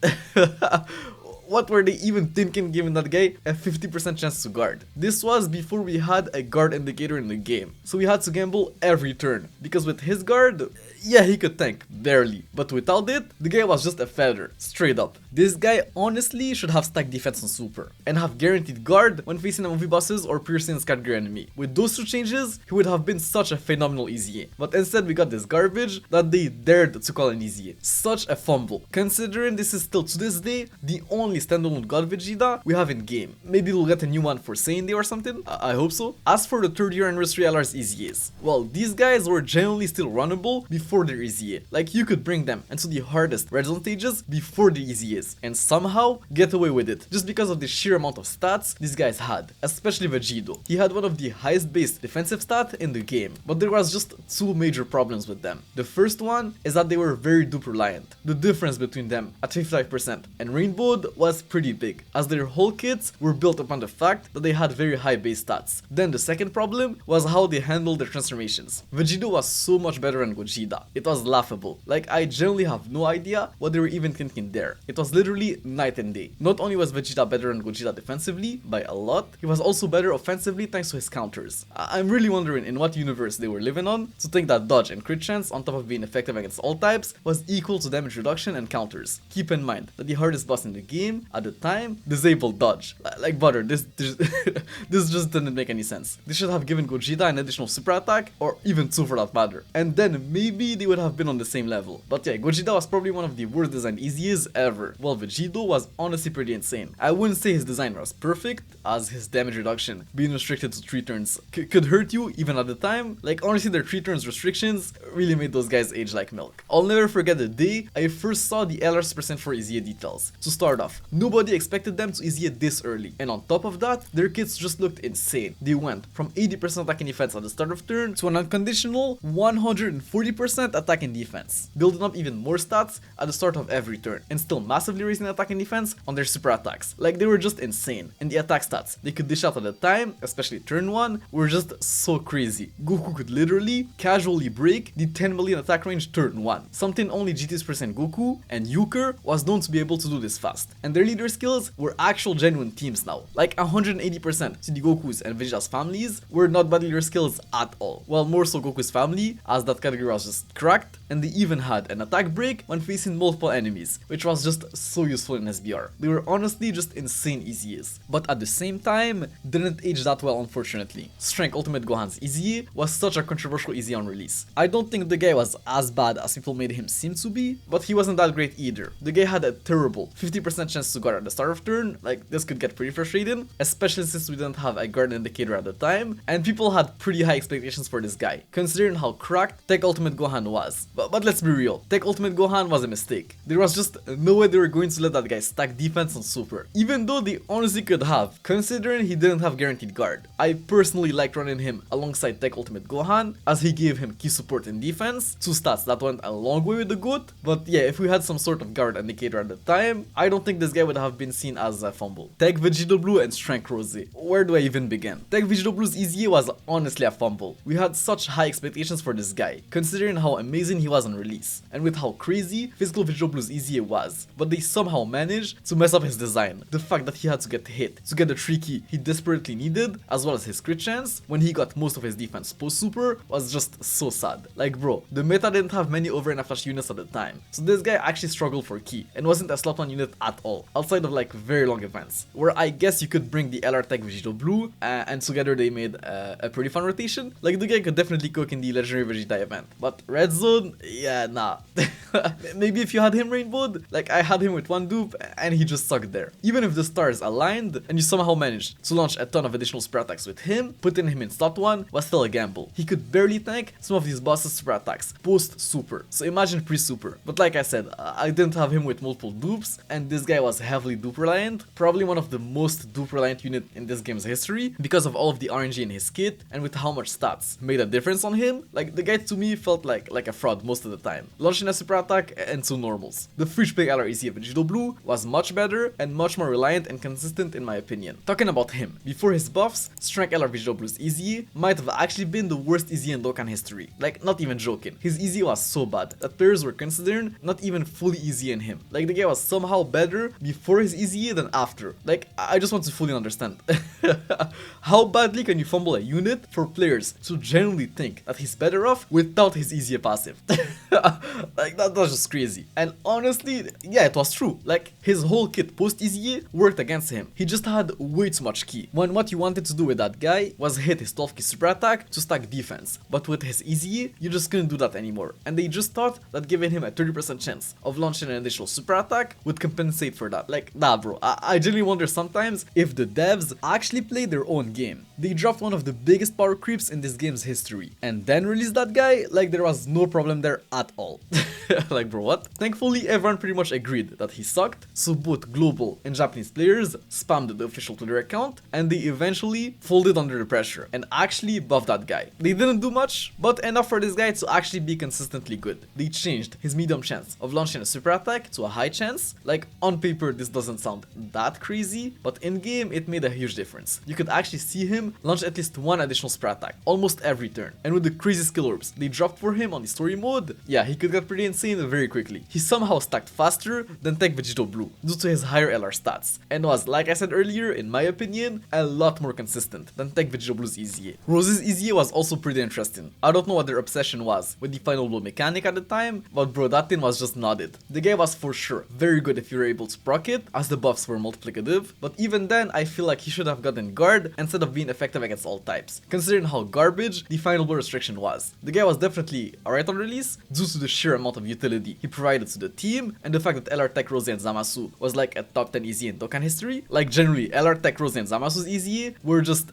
[SPEAKER 1] What were they even thinking giving that guy a 50% chance to guard? This was before we had a guard indicator in the game, so we had to gamble every turn, because with his guard, yeah, he could tank, barely, but without it, the guy was just a feather, straight up. This guy honestly should have stacked defense on super, and have guaranteed guard when facing a movie bosses or pure Saiyans category enemy. With those two changes, he would have been such a phenomenal EZA, but instead we got this garbage that they dared to call an EZA. Such a fumble, considering this is still to this day the only standalone God Vegeta we have in game. Maybe we'll get a new one for Saiyan Day or something, I hope so. As for the 3rd year anniversary LR's EZAs, well, these guys were generally still runnable before their EZA. Like, you could bring them into the hardest red zone stages before the EZAs, and somehow get away with it, just because of the sheer amount of stats these guys had, especially Vegito. He had one of the highest base defensive stats in the game, but there was just 2 major problems with them. The first one is that they were very dupe reliant. The difference between them at 55% and Rainbowed was pretty big, as their whole kits were built upon the fact that they had very high base stats. Then the second problem was how they handled their transformations. Vegito was so much better than Gogeta. It was laughable. Like, I generally have no idea what they were even thinking there. It was literally night and day. Not only was Vegeta better than Gogeta defensively by a lot, he was also better offensively thanks to his counters. I'm really wondering in what universe they were living on to think that dodge and crit chance on top of being effective against all types was equal to damage reduction and counters. Keep in mind that the hardest boss in the game at the time disabled dodge. Like, butter, this this just didn't make any sense. They should have given Gogeta an additional super attack, or even 2 for that matter, and then maybe they would have been on the same level. But yeah, Gogeta was probably one of the worst designed EZAs ever, while Vegito was honestly pretty insane. I wouldn't say his design was perfect, as his damage reduction being restricted to 3 turns could hurt you even at the time. Like, honestly, their 3 turns restrictions really made those guys age like milk. I'll never forget the day I first saw the LR's % for EZA details. To start off, nobody expected them to EZA this early, and on top of that, their kits just looked insane. They went from 80% attack and defense at the start of turn to an unconditional 140% attack and defense, building up even more stats at the start of every turn, and still massively raising attack and defense on their super attacks. Like, they were just insane, and the attack stats they could dish out at the time, especially turn 1, were just so crazy. Goku could literally casually break the 10 million attack range turn 1, something only GT's % Goku and Euchre was known to be able to do this fast, and their leader skills were actual genuine teams now. Like, 180% to the Goku's and Vegeta's families were not bad leader skills at all, while more so Goku's family, as that category was just cracked, and they even had an attack break when facing multiple enemies, which was just so useful in SBR. They were honestly just insane EZAs, but at the same time, didn't age that well, unfortunately. Strength Ultimate Gohan's EZA was such a controversial EZA on release. I don't think the guy was as bad as people made him seem to be, but he wasn't that great either. The guy had a terrible 50% chance to guard at the start of turn. Like, this could get pretty frustrating, especially since we didn't have a guard indicator at the time, and people had pretty high expectations for this guy, considering how cracked Tech Ultimate Gohan was. But let's be real, Tech Ultimate Gohan was a mistake. There was just no way they were going to let that guy stack defense on super, even though they honestly could have, considering he didn't have guaranteed guard. I personally liked running him alongside Tech Ultimate Gohan, as he gave him key support in defense, 2 stats that went a long way with the GOAT. But yeah, if we had some sort of guard indicator at the time, I don't think this guy would have been seen as a fumble. Tech Vegito Blue and Strength Rose. Where do I even begin? Tech Vegito Blue's EZA was honestly a fumble. We had such high expectations for this guy, considering how amazing he was on release, and with how crazy Physical Vegito Blue's EZA was, but they somehow managed to mess up his design. The fact that he had to get hit to get the tricky he desperately needed, as well as his crit chance when he got most of his defense post super, was just so sad. Like bro, the meta didn't have many over and flash units at the time, so this guy actually struggled for key and wasn't a slot 1 unit at all, outside of like very long events, where I guess you could bring the LR Tech Vegito Blue and together they made a pretty fun rotation. Like the guy could definitely cook in the Legendary Vegeta event, but Red Zone, yeah, nah. Maybe if you had him rainbowed, like I had him with one dupe and he just sucked there. Even if the stars aligned and you somehow managed to launch a ton of additional super attacks with him, putting him in slot 1 was still a gamble. He could barely tank some of these boss's super attacks post super, so imagine pre super. But like I said, I didn't have him with multiple dupes, and this guy was heavily dupe reliant, probably one of the most dupe reliant unit in this game's history because of all of the RNG in his kit and with how much stats made a difference on him. Like the guy to me felt like a fraud most of the time, launching a super attack and 2 normals. The free play LR EZA Vegito Blue was much better and much more reliant and consistent in my opinion. Talking about him, before his buffs, Strength LR Vegito Blue's EZA might have actually been the worst EZA in Dokkan history. Like not even joking. His EZA was so bad that players were considering not even fully EZA in him. Like the guy was somehow better before his EZA than after. Like I just want to fully understand. How badly can you fumble a unit for players to genuinely think that he's better off without his EZA passive? Like that's just crazy. And honestly, yeah, it was true. Like his whole kit post EZA worked against him. He just had way too much key, when what you wanted to do with that guy was hit his 12 key super attack to stack defense. But with his EZA, you just couldn't do that anymore. And they just thought that giving him a 30% chance of launching an additional super attack would compensate for that. Like, nah bro, I genuinely wonder sometimes if the devs actually played their own game. They dropped one of the biggest power creeps in this game's history, and then released that guy like there was no problem there at all. Like bro, what? Thankfully everyone pretty much agreed that he sucked, so both global and Japanese players spammed the official Twitter account, and they eventually folded under the pressure and actually buffed that guy. They didn't do much, but enough for this guy to actually be consistently good. They changed his medium chance of launching a super attack to a high chance. Like on paper this doesn't sound that crazy, but in game it made a huge difference. You could actually see him launch at least one additional super attack almost every turn, and with the crazy skill orbs they dropped for him on the story mode, yeah, he could get pretty insane very quickly. He somehow stacked faster than Tech Vegito Blue due to his higher LR stats, and was, like I said earlier, in my opinion, a lot more consistent than Tech Vegito Blue's EZA. Rose's EZA was also pretty interesting. I don't know what their obsession was with the final blow mechanic at the time, but bro, that thing was just nodded. The guy was for sure very good if you were able to proc it, as the buffs were multiplicative, but even then I feel like he should have gotten guard instead of being effective against all types, considering how garbage the final blow restriction was. The guy was definitely alright on release due to the sheer amount of utility he provided to the team, and the fact that LR Tech Rose and Zamasu was like a top 10 EZA in Dokkan history. Like generally, LR Tech Rose and Zamasu's EZA were just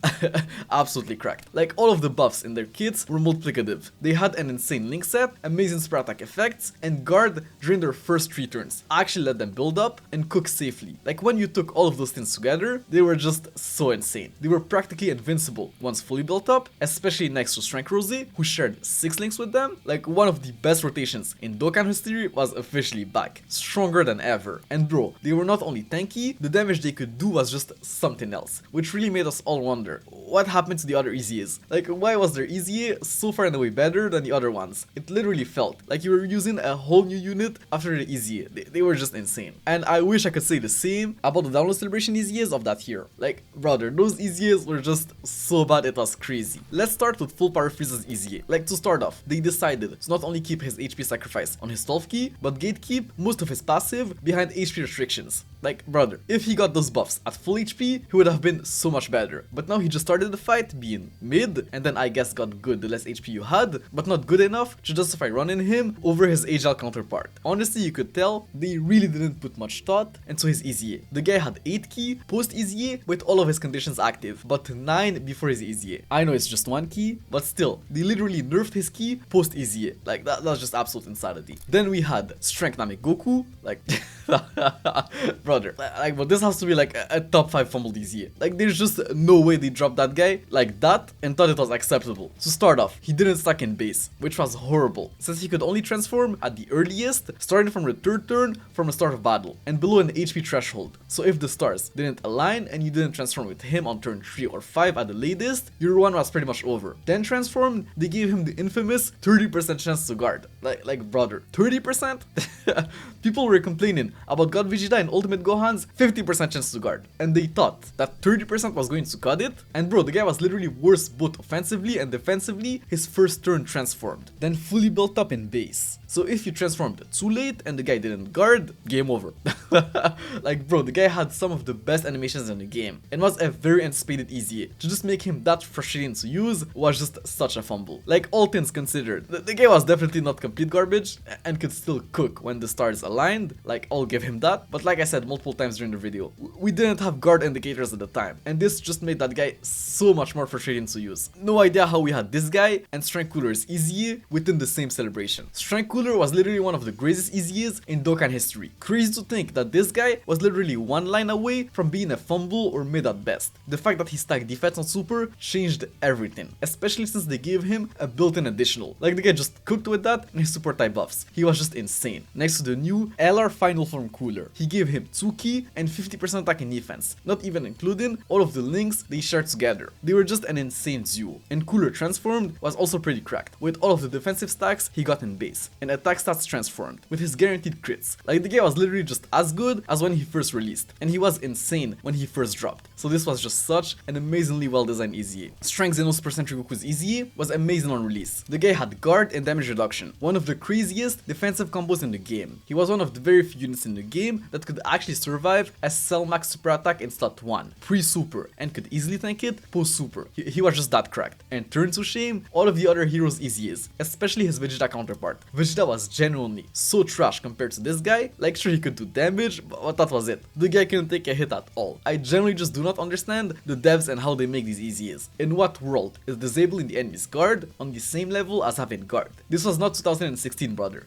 [SPEAKER 1] absolutely cracked. Like all of the buffs in their kits were multiplicative. They had an insane link set, amazing super attack effects, and guard during their first 3 turns actually let them build up and cook safely. Like when you took all of those things together, they were just so insane. They were practically invincible once fully built up, especially next to Strength Rose, who shared 6 links with them. Like one of the best rotations in Dokkan history was officially back, stronger than ever. And bro, they were not only tanky, the damage they could do was just something else, which really made us all wonder what happened to the other EZAs. Like why was their EZA so far and away better than the other ones? It literally felt like you were using a whole new unit after the EZA. They were just insane. And I wish I could say the same about the download celebration EZAs of that year. Like brother, those EZAs were just so bad it was crazy. Let's start with full power Frieza's EZA. Like to start off, they decided to not only keep his HP sacrifice on his 12 key, but gatekeep most of his passive behind HP restrictions. Like brother, if he got those buffs at full HP, he would have been so much better. But now he just started the fight being mid, and then I guess got good the less HP you had, but not good enough to justify running him over his agile counterpart. Honestly, you could tell they really didn't put much thought into his EZA. The guy had 8 key post EZA with all of his conditions active, but 9 before his EZA. I know it's just 1 key, but still, they literally nerfed his key post EZA. Like that's just absolute insanity. Then we had Strength Namek Goku, like brother, like but this has to be like a top 5 fumbled EZA. Like there's just no way they dropped that guy like that and thought it was acceptable. To start off, he didn't stack in base, which was horrible, since he could only transform at the earliest, starting from the 3rd turn from the start of battle. And below an HP threshold. So if the stars didn't align and you didn't transform with him on turn 3 or 5 at the latest, your run was pretty much over. Then transformed, they gave him the infamous 30% chance to guard. Like brother, 30%? People were complaining about God Vegeta and Ultimate Gohan's 50% chance to guard, and they thought that 30% was going to cut it, and bro, the guy was literally worse both offensively and defensively his first turn transformed, then fully built up in base. So if you transformed too late and the guy didn't guard, game over. Like bro, the guy had some of the best animations in the game, and was a very anticipated EZA. To just make him that frustrating to use was just such a fumble. Like all things considered, the guy was definitely not complete garbage and could still cook when the stars aligned, like I'll give him that, but like I said multiple times during the video, we didn't have guard indicators at the time, and this just made that guy so much more frustrating to use. No idea how we had this guy and Strength Cooler's EZA within the same celebration. Strength Cooler was literally one of the greatest EZAs in Dokkan history. Crazy to think that this guy was literally one line away from being a fumble or mid at best. The fact that he stacked defense on super changed everything, especially since they gave him a built-in additional. Like the guy just cooked with that and his super type buffs. He was just insane. Next to the new LR Final Form Cooler, he gave him 2 key and 50% attack and defense, not even including all of the links they shared together. They were just an insane duo. And Cooler transformed was also pretty cracked, with all of the defensive stacks he got in base, and attack stats transformed, with his guaranteed crits. Like the guy was literally just as good as when he first released, and he was insane when he first dropped. So this was just such an amazingly well designed EZA. Strength Xenos Percent Goku's EZA was amazing on release. The guy had guard and damage reduction, one of the craziest defensive combos in the game. He was one of the very few units in the game that could actually survive a Cell Max super attack in slot 1, pre-super, and could easily tank it post-super. He was just that cracked. And turn to shame all of the other heroes' EZAs, especially his Vegeta counterpart. Vegeta was genuinely so trash compared to this guy. Like sure he could do damage, but that was it. The guy couldn't take a hit at all. I generally just do not understand the devs and how they make these EZAs. In what world is disabling the enemy's guard on the same level as having guard? This was not 2016, brother.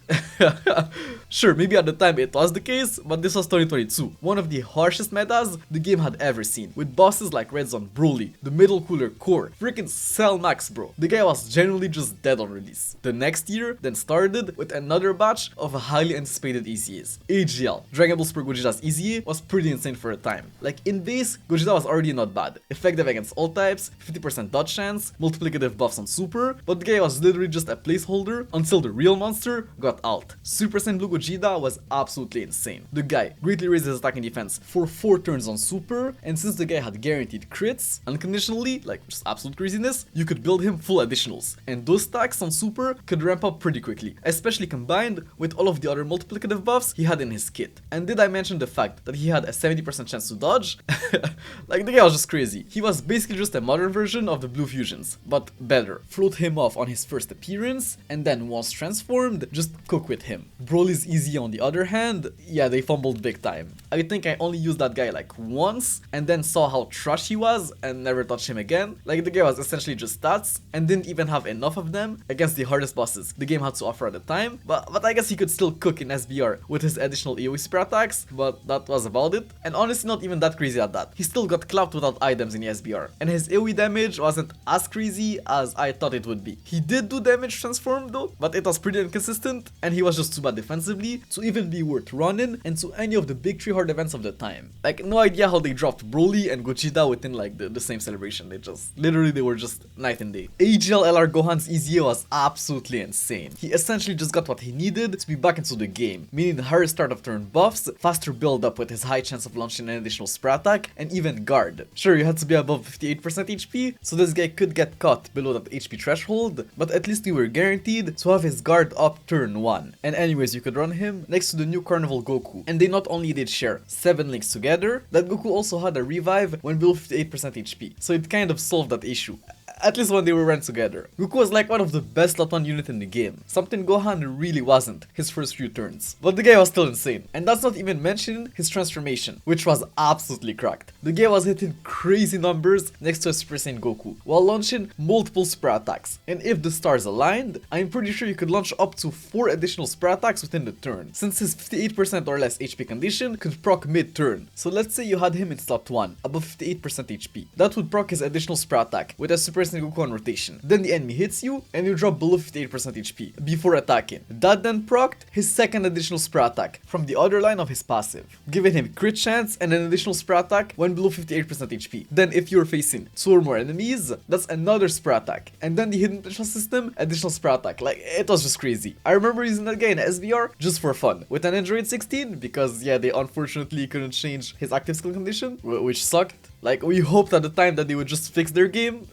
[SPEAKER 1] Sure, maybe at the time it was the case, but this was 2022. One of the harshest metas the game had ever seen, with bosses like Red Zone Broly, the middle cooler Core, freaking Cell Max bro. The guy was genuinely just dead on release. The next year then started with another batch of highly anticipated EZAs. AGL, Dragon Ball Super Gogeta's EZA was pretty insane for a time. Like in base, Gogeta was already not bad. Effective against all types, 50% dodge chance, multiplicative buffs on super, but the guy was literally just a placeholder until the real monster got alt. Super Saiyan Blue Gogeta was absolutely insane. The guy greatly raised his attack and defense for 4 turns on super, and since the guy had guaranteed crits unconditionally, like just absolute craziness, you could build him full additionals, and those stacks on super could ramp up pretty quickly, especially combined with all of the other multiplicative buffs he had in his kit. And did I mention the fact that he had a 70% chance to dodge? Like the guy was just crazy. He was basically just a modern version of the Blue Fusions, but better. Float him off on his first appearance, and then once transformed, just cook with him. Broly's EZA on the other hand, yeah, they fumbled big time. I think I only used that guy like once, and then saw how trash he was and never touched him again. Like the guy was essentially just stats, and didn't even have enough of them against the hardest bosses the game had to offer at the time, but I guess he could still cook in SBR with his additional AoE super attacks, but that was about it. And honestly not even that crazy at that. He still got clapped without items in the SBR, and his AoE damage wasn't as crazy as I thought it would be. He did do damage transformed though, but it was pretty inconsistent, and he was just too bad defensively to even be worth running into any of the big 3 hard events of the time. Like no idea how they dropped Broly and Gogeta within like the same celebration. They just literally they were just night and day. AGL LR Gohan's EZA was absolutely insane. He essentially just got what he needed to be back into the game, meaning higher start of turn buffs, faster build up with his high chance of launching an additional super attack, and even guard. Sure, you had to be above 58% HP, so this guy could get caught below that HP threshold, but at least we were guaranteed to have his guard up turn 1. And anyways, you could run him next to the new Carnival Goku, and they not only did share 7 links together, that Goku also had a revive when below 58% HP, so it kind of solved that issue. At least when they were run together. Goku was like one of the best slot 1 unit in the game, something Gohan really wasn't his first few turns. But the guy was still insane, and that's not even mentioning his transformation, which was absolutely cracked. The guy was hitting crazy numbers next to a Super Saiyan Goku, while launching multiple super attacks. And if the stars aligned, I'm pretty sure you could launch up to 4 additional super attacks within the turn, since his 58% or less HP condition could proc mid-turn. So let's say you had him in slot 1, above 58% HP. That would proc his additional super attack with a super Super Sengoku on rotation. Then the enemy hits you and you drop below 58% HP before attacking. That then procced his second additional spray attack from the other line of his passive, giving him crit chance and an additional spray attack when below 58% HP. Then if you're facing 2 or more enemies, that's another spray attack. And then the hidden potential system, additional spray attack. Like, it was just crazy. I remember using that guy in SBR just for fun with an Android 16 because yeah, they unfortunately couldn't change his active skill condition, which sucked. Like, we hoped at the time that they would just fix their game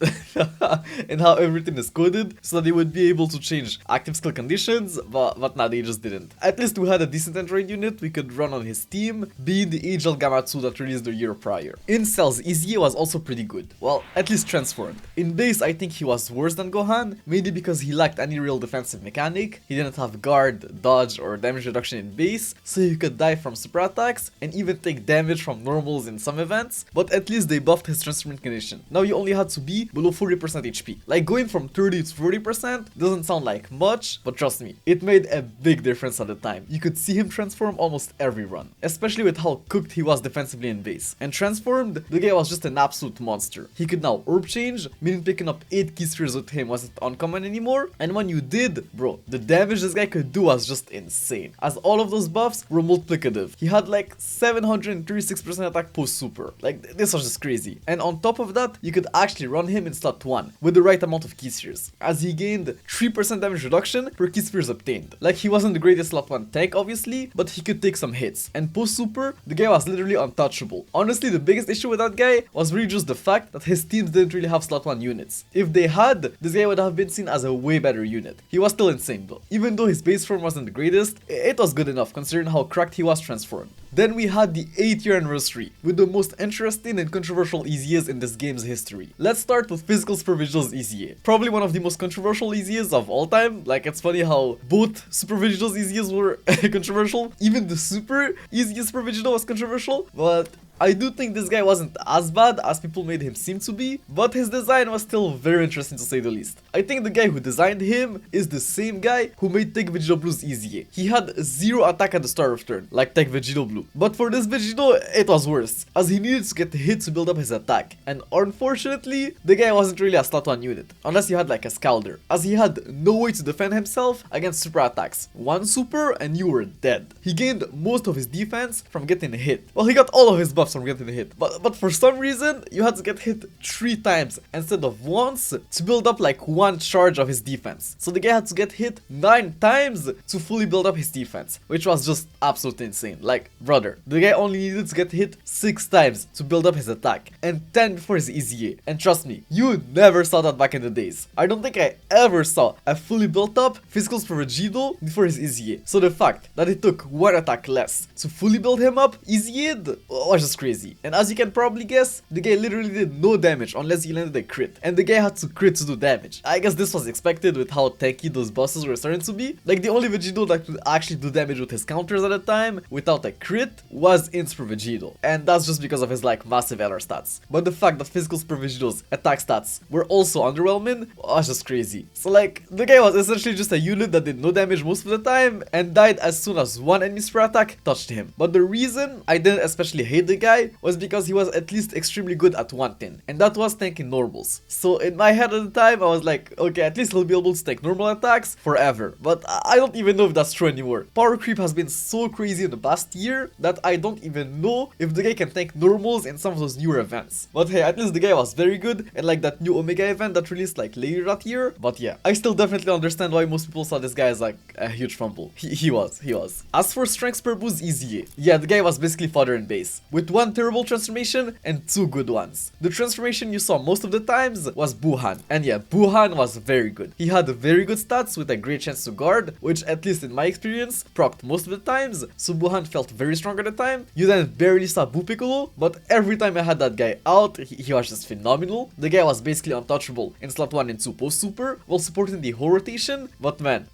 [SPEAKER 1] and how everything is coded so that they would be able to change active skill conditions, but nah, they just didn't. At least we had a decent Android unit we could run on his team, being the Angel Gamatsu that released the year prior. In Cells, EZA was also pretty good. Well, at least transformed. In base, I think he was worse than Gohan, mainly because he lacked any real defensive mechanic. He didn't have guard, dodge, or damage reduction in base, so he could die from super attacks and even take damage from normals in some events, but at least they buffed his transformation condition. Now you only had to be below 40% HP. Like, going from 30 to 40% doesn't sound like much, but trust me, it made a big difference at the time. You could see him transform almost every run, especially with how cooked he was defensively in base. And transformed, the guy was just an absolute monster. He could now orb change, meaning picking up 8 key spheres with him wasn't uncommon anymore, and when you did, bro, the damage this guy could do was just insane, as all of those buffs were multiplicative. He had like 736% attack post super. Like, this was just crazy. And on top of that, you could actually run him in slot 1 with the right amount of key spheres, as he gained 3% damage reduction per key spheres obtained. Like, he wasn't the greatest slot 1 tank obviously, but he could take some hits. And post super, the guy was literally untouchable. Honestly, the biggest issue with that guy was really just the fact that his teams didn't really have slot 1 units. If they had, this guy would have been seen as a way better unit. He was still insane though. Even though his base form wasn't the greatest, it was good enough considering how cracked he was transformed. Then we had the 8th-year anniversary, with the most interesting and controversial EZAs in this game's history. Let's start with Physical Super Vigil's EZA. Probably one of the most controversial EZAs of all time. Like, it's funny how both Super Vigil's EZAs were controversial. Even the Super EZA Super Vigil was controversial, but I do think this guy wasn't as bad as people made him seem to be, but his design was still very interesting to say the least. I think the guy who designed him is the same guy who made Tech Vegito Blue's EZA. He had 0 attack at the start of turn, like Tech Vegito Blue. But for this Vegito, it was worse, as he needed to get hit to build up his attack. And unfortunately, the guy wasn't really a slot 1 unit, unless you had like a Scalder, as he had no way to defend himself against super attacks. 1 super and you were dead. He gained most of his defense from getting hit. Well, he got all of his buffs from getting hit, but for some reason you had to get hit 3 times instead of once to build up like 1 charge of his defense. So the guy had to get hit 9 times to fully build up his defense, which was just absolutely insane. Like, brother, the guy only needed to get hit 6 times to build up his attack and 10 before his EZA. And trust me, you never saw that back in the days. I don't think I ever saw a fully built up physical for Vegito before his EZA. So the fact that it took 1 attack less to fully build him up EZA'd was just crazy. And as you can probably guess, the guy literally did no damage unless he landed a crit, and the guy had to crit to do damage. I guess this was expected with how tanky those bosses were starting to be. Like, the only Vegito that could actually do damage with his counters at the time without a crit was in Super Vegito, and that's just because of his like massive LR stats. But the fact that physical Super Vegito's attack stats were also underwhelming was just crazy. So like, the guy was essentially just a unit that did no damage most of the time and died as soon as 1 enemy super attack touched him. But the reason I didn't especially hate the guy was because he was at least extremely good at one thing, and that was tanking normals. So in my head at the time, I was like, okay, at least he'll be able to tank normal attacks forever. But I don't even know if that's true anymore. Power creep has been so crazy in the past year that I don't even know if the guy can tank normals in some of those newer events. But hey, at least the guy was very good, and like that new Omega event that released like later that year. But yeah, I still definitely understand why most people saw this guy as like a huge fumble. He was. As for strengths per boost EZA, yeah, the guy was basically fodder in base, with 1 terrible transformation and 2 good ones. The transformation you saw most of the times was Buhan, and yeah, Buhan was very good. He had very good stats with a great chance to guard, which at least in my experience, procced most of the times, so Buhan felt very strong at the time. You then barely saw Buu Piccolo, but every time I had that guy out, he was just phenomenal. The guy was basically untouchable in slot 1 and 2 post super, while supporting the whole rotation, but man,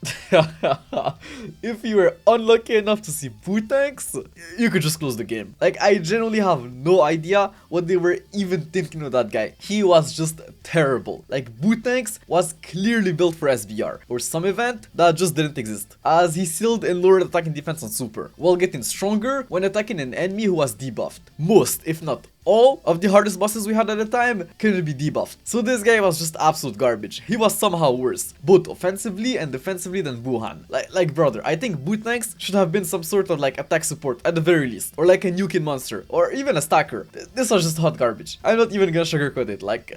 [SPEAKER 1] if you were unlucky enough to see Buu tanks, you could just close the game. Like, I genuinely have no idea what they were even thinking of that guy. He was just terrible. Like, Buu tanks was clearly built for SBR, or some event that just didn't exist, as he sealed and lowered attack and defense on super, while getting stronger when attacking an enemy who was debuffed. Most, if not all of the hardest bosses we had at the time couldn't be debuffed. So this guy was just absolute garbage. He was somehow worse, both offensively and defensively than Buhan. Like brother, I think Bootnanks should have been some sort of like attack support at the very least, or like a Nukin monster, or even a stacker. This was just hot garbage. I'm not even gonna sugarcoat it. Like,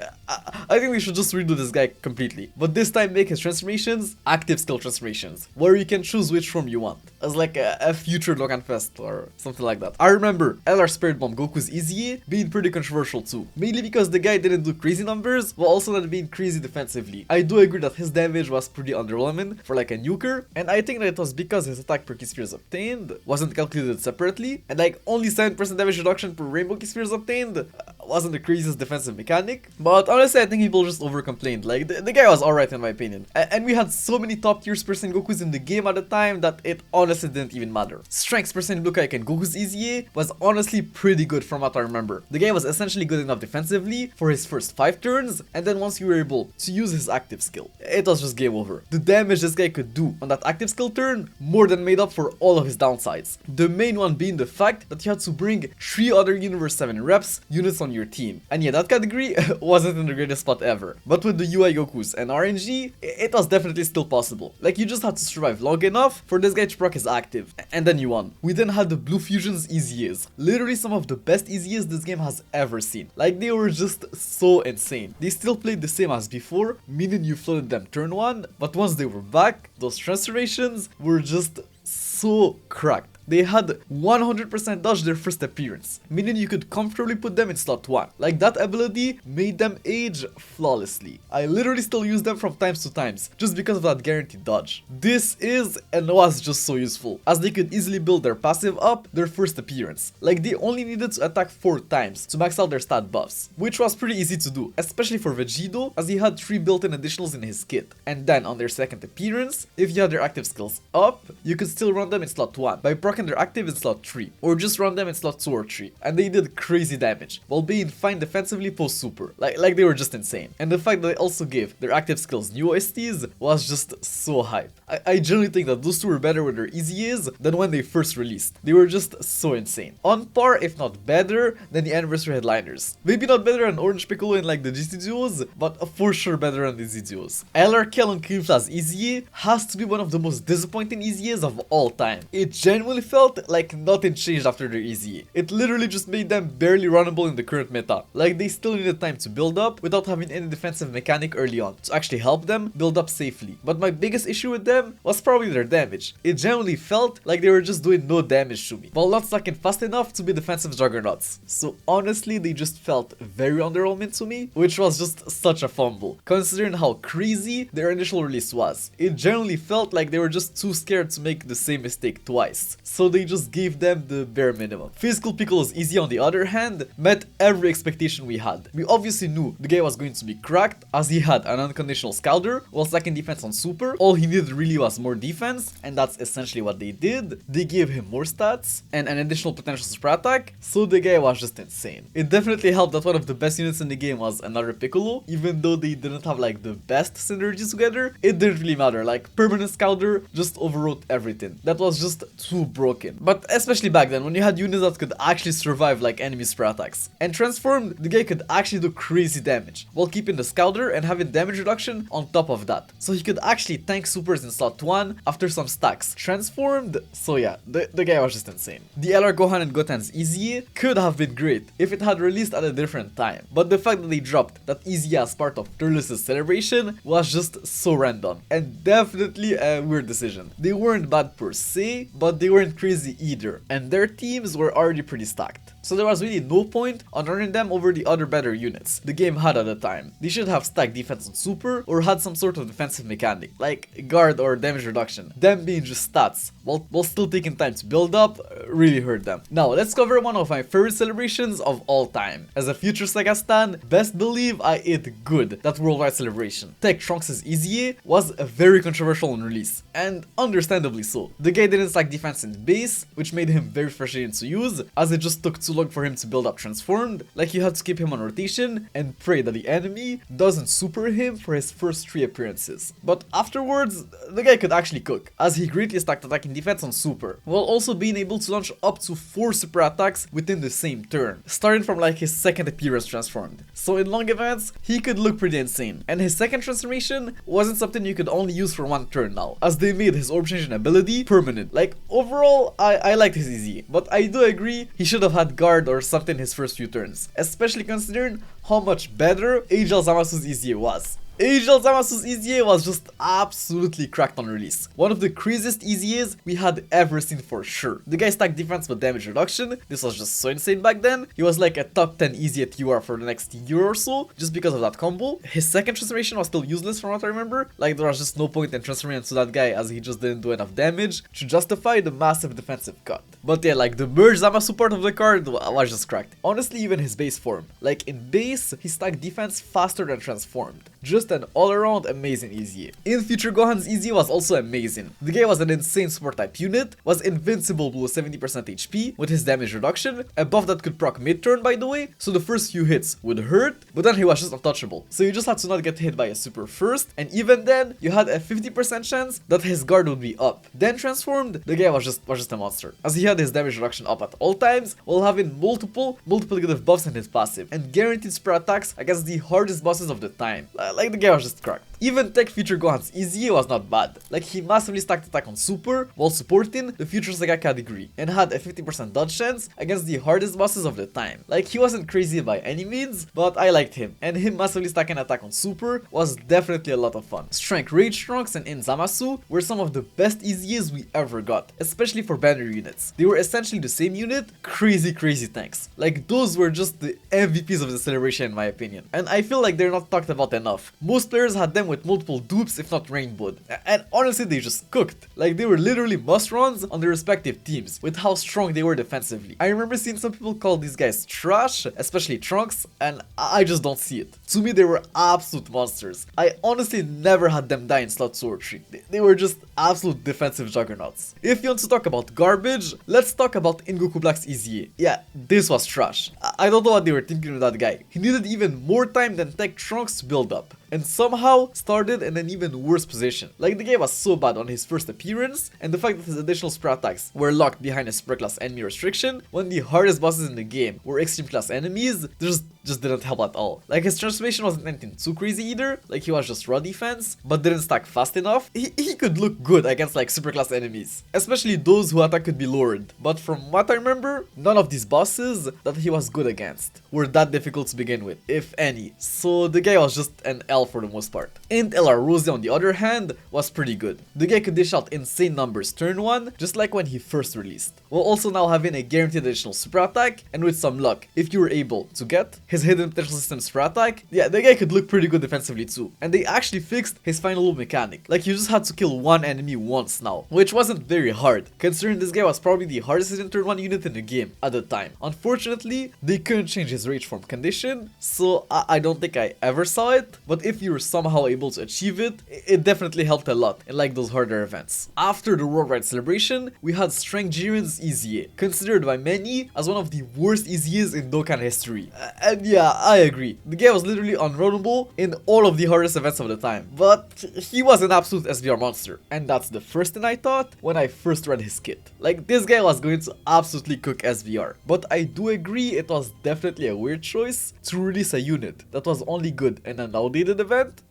[SPEAKER 1] I think we should just redo this guy completely, but this time make his transformations active skill transformations, where you can choose which form you want, as like a future Dokkan Fest or something like that. I remember LR Spirit Bomb Goku's EZA being pretty controversial too, mainly because the guy didn't do crazy numbers, while also not being crazy defensively. I do agree that his damage was pretty underwhelming for like a nuker, and I think that it was because his attack per key spheres obtained wasn't calculated separately, and like only 7% damage reduction per rainbow key spheres obtained wasn't the craziest defensive mechanic. But honestly, I think people just over complained. Like the guy was alright in my opinion, and we had so many top tier percent Gokus in the game at the time that it honestly didn't even matter. Strength percent Lukai and Goku's EZA was honestly pretty good from what I remember. The guy was essentially good enough defensively for his first 5 turns, and then once you were able to use his active skill, it was just game over. The damage this guy could do on that active skill turn more than made up for all of his downsides. The main one being the fact that you had to bring 3 other Universe 7 reps units on your team. And yeah, that category wasn't in the greatest spot ever. But with the UI Gokus and RNG, it was definitely still possible. Like, you just had to survive long enough for this guy to proc his active, and then you won. We then had the Blue Fusion's EZAs. Literally some of the best EZAs this game has ever seen. Like, they were just so insane. They still played the same as before, meaning you flooded them turn 1, but once they were back, those transformations were just so cracked. They had 100% dodge their first appearance, meaning you could comfortably put them in slot 1. Like, that ability made them age flawlessly. I literally still use them from times to times, just because of that guaranteed dodge. This is and was just so useful, as they could easily build their passive up their first appearance. Like, they only needed to attack 4 times to max out their stat buffs, which was pretty easy to do, especially for Vegito, as he had 3 built-in additionals in his kit. And then on their second appearance, if you had their active skills up, you could still run them in slot 1 by proccing their active in slot 3, or just run them in slot 2 or 3, and they did crazy damage, while being fine defensively post super. Like they were just insane. And the fact that they also gave their active skills new OSTs was just so hype. I genuinely think that those two were better with their EZAs than when they first released. They were just so insane. On par, if not better, than the anniversary headliners. Maybe not better than Orange Piccolo in like the GT duos, but for sure better than the Z duos. LRK on Killfla's EZA has to be one of the most disappointing EZAs of all time. It genuinely felt like nothing changed after their EZA. It literally just made them barely runnable in the current meta. Like, they still needed time to build up without having any defensive mechanic early on to actually help them build up safely. But my biggest issue with them was probably their damage. It genuinely felt like they were just doing no damage to me, while not stacking fast enough to be defensive juggernauts. So honestly, they just felt very underwhelming to me, which was just such a fumble, considering how crazy their initial release was. It generally felt like they were just too scared to make the same mistake twice, so they just gave them the bare minimum. Physical Piccolo's EZA, on the other hand, met every expectation we had. We obviously knew the guy was going to be cracked, as he had an unconditional Scalder while stacking defense on super. All he needed really was more defense, and that's essentially what they did. They gave him more stats and an additional potential super attack, so the guy was just insane. It definitely helped that one of the best units in the game was another Piccolo, even though they didn't have like the best synergies together. It didn't really matter. Like, permanent Scalder just overwrote everything. That was just too broken. But especially back then, when you had units that could actually survive like enemy super attacks. And transformed, the guy could actually do crazy damage while keeping the Scalder and having damage reduction on top of that. So he could actually tank supers in slot 1 after some stacks. Transformed, so yeah, the guy was just insane. The LR Gohan and Goten's EZA could have been great if it had released at a different time, but the fact that they dropped that EZA as part of Turles' celebration was just so random, and definitely a weird decision. They weren't bad per se, but they weren't crazy either, and their teams were already pretty stacked. So there was really no point on running them over the other better units the game had at the time. They should have stacked defense on super, or had some sort of defensive mechanic, like guard or damage reduction. Them being just stats, while still taking time to build up, really hurt them. Now let's cover one of my favorite celebrations of all time. As a future Sega stan, best believe I ate good that worldwide celebration. Tech Trunks' EZA was very controversial on release, and understandably so. The guy didn't stack defense in base, which made him very frustrating to use, as it just took too too long for him to build up transformed, like you had to keep him on rotation and pray that the enemy doesn't super him for his first 3 appearances. But afterwards, the guy could actually cook, as he greatly stacked attack and defense on super, while also being able to launch up to 4 super attacks within the same turn, starting from like his second appearance transformed. So in long events, he could look pretty insane, and his second transformation wasn't something you could only use for 1 turn now, as they made his orb changing ability permanent. Like overall, I liked his EZ, but I do agree he should have had guard or something his first few turns, especially considering how much better Angel Zamasu's EZ was. Angel Zamasu's EZA was just absolutely cracked on release. One of the craziest EZAs we had ever seen for sure. The guy stacked defense with damage reduction. This was just so insane back then. He was like a top 10 EZA at UR for the next year or so, just because of that combo. His second transformation was still useless from what I remember. Like there was just no point in transferring into that guy as he just didn't do enough damage to justify the massive defensive cut. But yeah, like the merge Zamasu part of the card was just cracked. Honestly, even his base form. Like in base, he stacked defense faster than transformed. Just an all-around amazing EZA. In Future Gohan's EZA was also amazing. The guy was an insane support type unit, was invincible below 70% HP with his damage reduction, a buff that could proc mid-turn by the way, so the first few hits would hurt, but then he was just untouchable. So you just had to not get hit by a super first, and even then, you had a 50% chance that his guard would be up. Then transformed, the guy was just a monster, as he had his damage reduction up at all times, while having multiple negative buffs in his passive, and guaranteed spare attacks against the hardest bosses of the time. Like the guy was just cracked. Even Tech Future Gohan's EZA was not bad. Like he massively stacked attack on super while supporting the Future Sagaka degree and had a 50% dodge chance against the hardest bosses of the time. Like he wasn't crazy by any means, but I liked him, and him massively stacking attack on super was definitely a lot of fun. Strength Rage Trunks and In Zamasu were some of the best EZAs we ever got, especially for banner units. They were essentially the same unit, crazy tanks. Like those were just the MVPs of the celebration in my opinion, and I feel like they're not talked about enough. Most players had them with multiple dupes if not rainbowed, and honestly they just cooked. Like they were literally must runs on their respective teams with how strong they were defensively. I remember seeing some people call these guys trash, especially Trunks, and I just don't see it. To me they were absolute monsters. I honestly never had them die in slot 2 or 3. They were just absolute defensive juggernauts. If you want to talk about garbage, let's talk about Ingoku Black's EZA. Yeah, this was trash. I don't know what they were thinking with that guy. He needed even more time than Tech Trunks to build up, and somehow started in an even worse position. Like the guy was so bad on his first appearance, and the fact that his additional spray attacks were locked behind a super class enemy restriction when the hardest bosses in the game were extreme class enemies, just didn't help at all. Like his transformation wasn't anything too crazy either, like he was just raw defense, but didn't stack fast enough. He could look good against like super class enemies, especially those who attack could be lowered. But from what I remember, none of these bosses that he was good against were that difficult to begin with, if any. So the guy was just an L for the most part. And LR Rose on the other hand was pretty good. The guy could dish out insane numbers turn 1, just like when he first released, while also now having a guaranteed additional super attack, and with some luck, if you were able to get his hidden potential system super attack, yeah, the guy could look pretty good defensively too. And they actually fixed his final loop mechanic. Like you just had to kill one enemy once now, which wasn't very hard, considering this guy was probably the hardest hidden turn 1 unit in the game at the time. Unfortunately, they couldn't change his rage form condition, so I don't think I ever saw it, but if you were somehow able to achieve it, it definitely helped a lot in like those harder events. After the worldwide celebration, we had Strength Jiren's EZA, considered by many as one of the worst EZAs in Dokkan history. And yeah, I agree. The guy was literally unrunnable in all of the hardest events of the time, but he was an absolute SBR monster, and that's the first thing I thought when I first read his kit. Like this guy was going to absolutely cook SBR, but I do agree it was definitely a weird choice to release a unit that was only good in an outdated event.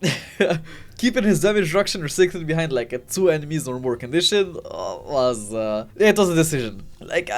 [SPEAKER 1] Keeping his damage reduction restricted behind like a 2 enemies or more condition was it was a decision. Like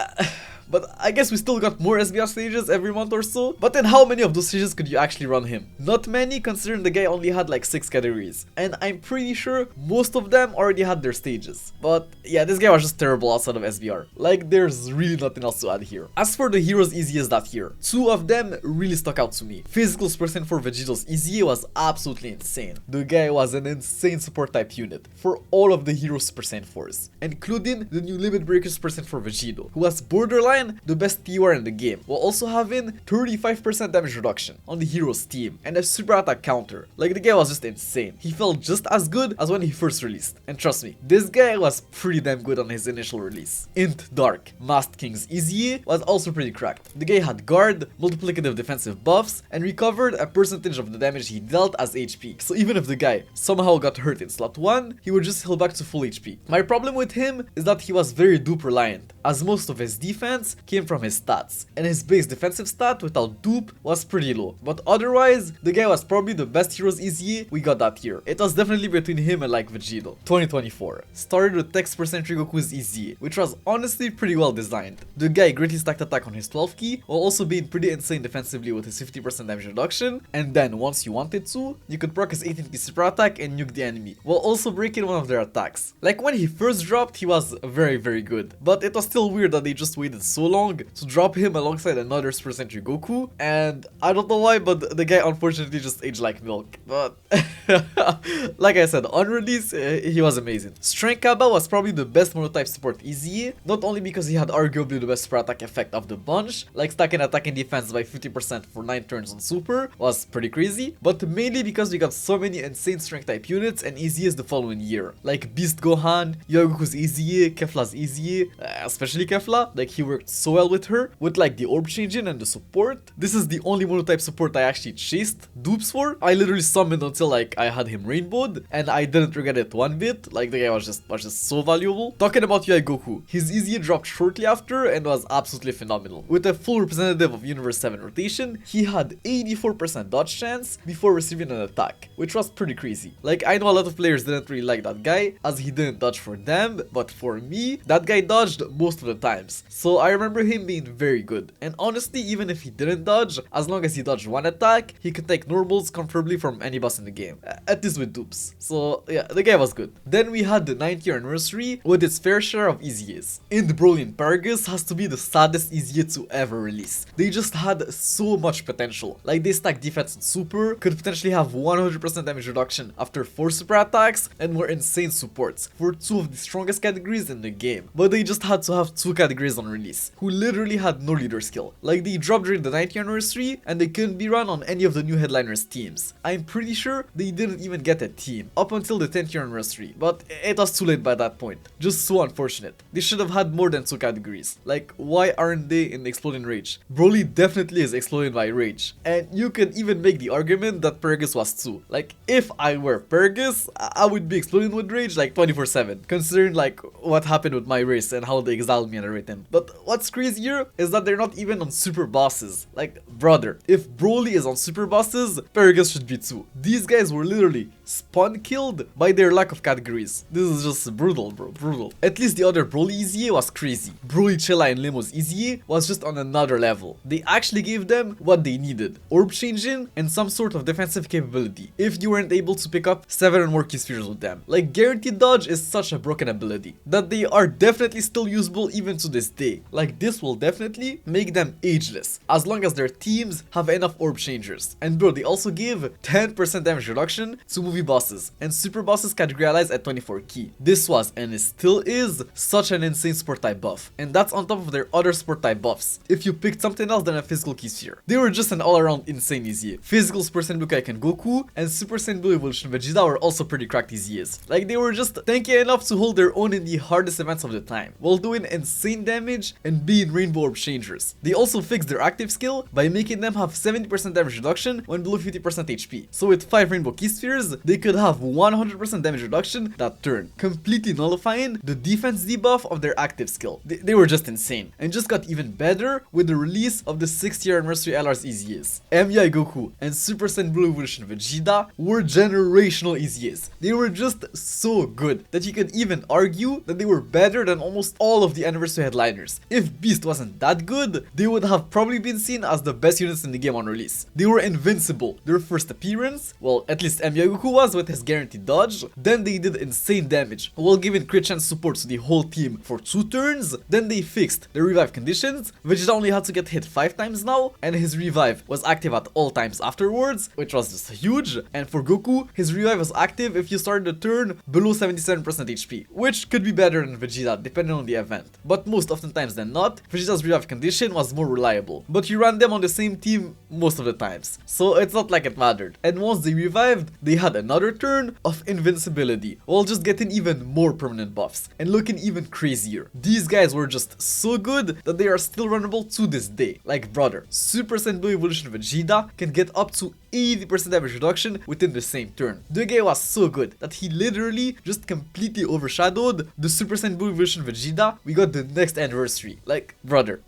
[SPEAKER 1] but I guess we still got more SBR stages every month or so. But then how many of those stages could you actually run him? Not many, considering the guy only had like 6 categories. And I'm pretty sure most of them already had their stages. But yeah, this guy was just terrible outside of SBR. Like there's really nothing else to add here. As for the heroes EZAs that year, 2 of them really stuck out to me. Physical percent for Vegito's EZA was absolutely insane. The guy was an insane support type unit for all of the heroes percent 4s, including the new limit breakers percent for Vegito, who was borderline design the best TOR in the game, while also having 35% damage reduction on the hero's team and a super attack counter. Like, the guy was just insane. He felt just as good as when he first released. And trust me, this guy was pretty damn good on his initial release. Int Dark, Masked King's EZA was also pretty cracked. The guy had guard, multiplicative defensive buffs, and recovered a percentage of the damage he dealt as HP. So even if the guy somehow got hurt in slot 1, he would just heal back to full HP. My problem with him is that he was very dupe reliant, as most of his defense came from his stats, and his base defensive stat without dupe was pretty low. But otherwise, the guy was probably the best hero's EZA we got that year. It was definitely between him and like Vegito. 2024 started with Text Percent Goku's EZA, which was honestly pretty well designed. The guy greatly stacked attack on his 12 key, while also being pretty insane defensively with his 50% damage reduction, and then once you wanted to, you could proc his 18 key super attack and nuke the enemy, while also breaking one of their attacks. Like, when he first dropped, he was very good, but it was still weird that they just waited so long to drop him alongside another Super Sentry Goku, and I don't know why, but the guy unfortunately just aged like milk. But like I said, on release, he was amazing. Strength Kaba was probably the best monotype support EZA, not only because he had arguably the best super attack effect of the bunch, like stacking attack and defense by 50% for 9 turns on super was pretty crazy, but mainly because we got so many insane strength type units and EZAs the following year, like Beast Gohan, Yagoku's EZA, Kefla's EZA, especially Kefla. Like, he worked so well with her, with like the orb changing and the support. This is the only monotype support I actually chased dupes for. I literally summoned until like I had him rainbowed, and I didn't regret it one bit. Like, the guy was just so valuable. Talking about UI Goku, his EZA dropped shortly after and was absolutely phenomenal. With a full representative of Universe 7 rotation, he had 84% dodge chance before receiving an attack, which was pretty crazy. Like, I know a lot of players didn't really like that guy, as he didn't dodge for them, but for me, that guy dodged most of the times. So I remember him being very good. And honestly, even if he didn't dodge, as long as he dodged one attack, he could take normals comfortably from any boss in the game, at least with dupes. So yeah, the guy was good. Then we had the 9th year anniversary with its fair share of EZAs. In the Broly and Paragus has to be the saddest EZA to ever release. They just had so much potential. Like, they stacked defense and super, could potentially have 100% damage reduction after 4 super attacks, and were insane supports for 2 of the strongest categories in the game. But they just had to have 2 categories on release, who literally had no leader skill. Like, they dropped during the 9th year anniversary, and they couldn't be run on any of the new headliners teams. I'm pretty sure they didn't even get a team up until the 10th year anniversary, but it was too late by that point. Just so unfortunate. They should have had more than 2 categories. Like, why aren't they in Exploding Rage? Broly definitely is exploding by rage, and you can even make the argument that Paragus was too. Like, if I were Paragus, I would be exploding with rage like 24/7, considering like what happened with my race and how they exiled me and everything. But what's crazier is that they're not even on super bosses. Like, brother, if Broly is on super bosses, Paragus should be too. These guys were literally spawn killed by their lack of categories. This is just brutal, bro, brutal. At least the other Broly EZA was crazy. Broly Chilla and Limo's EZA was just on another level. They actually gave them what they needed: orb changing and some sort of defensive capability, if you weren't able to pick up 7 or more key spheres with them. Like, guaranteed dodge is such a broken ability that they are definitely still usable even to this day. Like, this will definitely make them ageless, as long as their teams have enough orb changers. And bro, they also gave 10% damage reduction to movie bosses, and super bosses categorized at 24 key. This was, and it still is, such an insane support type buff, and that's on top of their other support type buffs, if you picked something else than a physical key sphere. They were just an all-around insane EZA. Physical Super Saiyan Blue Kaioken Goku and Super Saiyan Blue Evolution Vegeta were also pretty cracked EZAs. Like, they were just tanky enough to hold their own in the hardest events of the time, while doing insane damage and being rainbow orb changers. They also fixed their active skill by making them have 70% damage reduction when below 50% HP. So with 5 rainbow key spheres, they could have 100% damage reduction that turn, completely nullifying the defense debuff of their active skill. They were just insane, and just got even better with the release of the 6th year anniversary LR's EZAs. MUI Goku and Super Saiyan Blue Evolution Vegeta were generational EZAs. They were just so good that you could even argue that they were better than almost all of the anniversary headliners. If Beast wasn't that good, they would have probably been seen as the best units in the game on release. They were invincible. Their first appearance, well, at least MUI Goku was with his guaranteed dodge. Then they did insane damage while giving crit chance support to the whole team for 2 turns. Then they fixed the revive conditions. Vegeta only had to get hit 5 times now, and his revive was active at all times afterwards, which was just huge. And for Goku, his revive was active if you started the turn below 77% HP, which could be better than Vegeta depending on the event, but most oftentimes than than not, Vegeta's revive condition was more reliable, but he ran them on the same team most of the times, so it's not like it mattered. And once they revived, they had another turn of invincibility, while just getting even more permanent buffs, and looking even crazier. These guys were just so good that they are still runnable to this day. Like brother, Super Saiyan Blue Evolution Vegeta can get up to 80% damage reduction within the same turn. The guy was so good that he literally just completely overshadowed the Super Saiyan Blue Evolution Vegeta we got the next anniversary. Like, brother.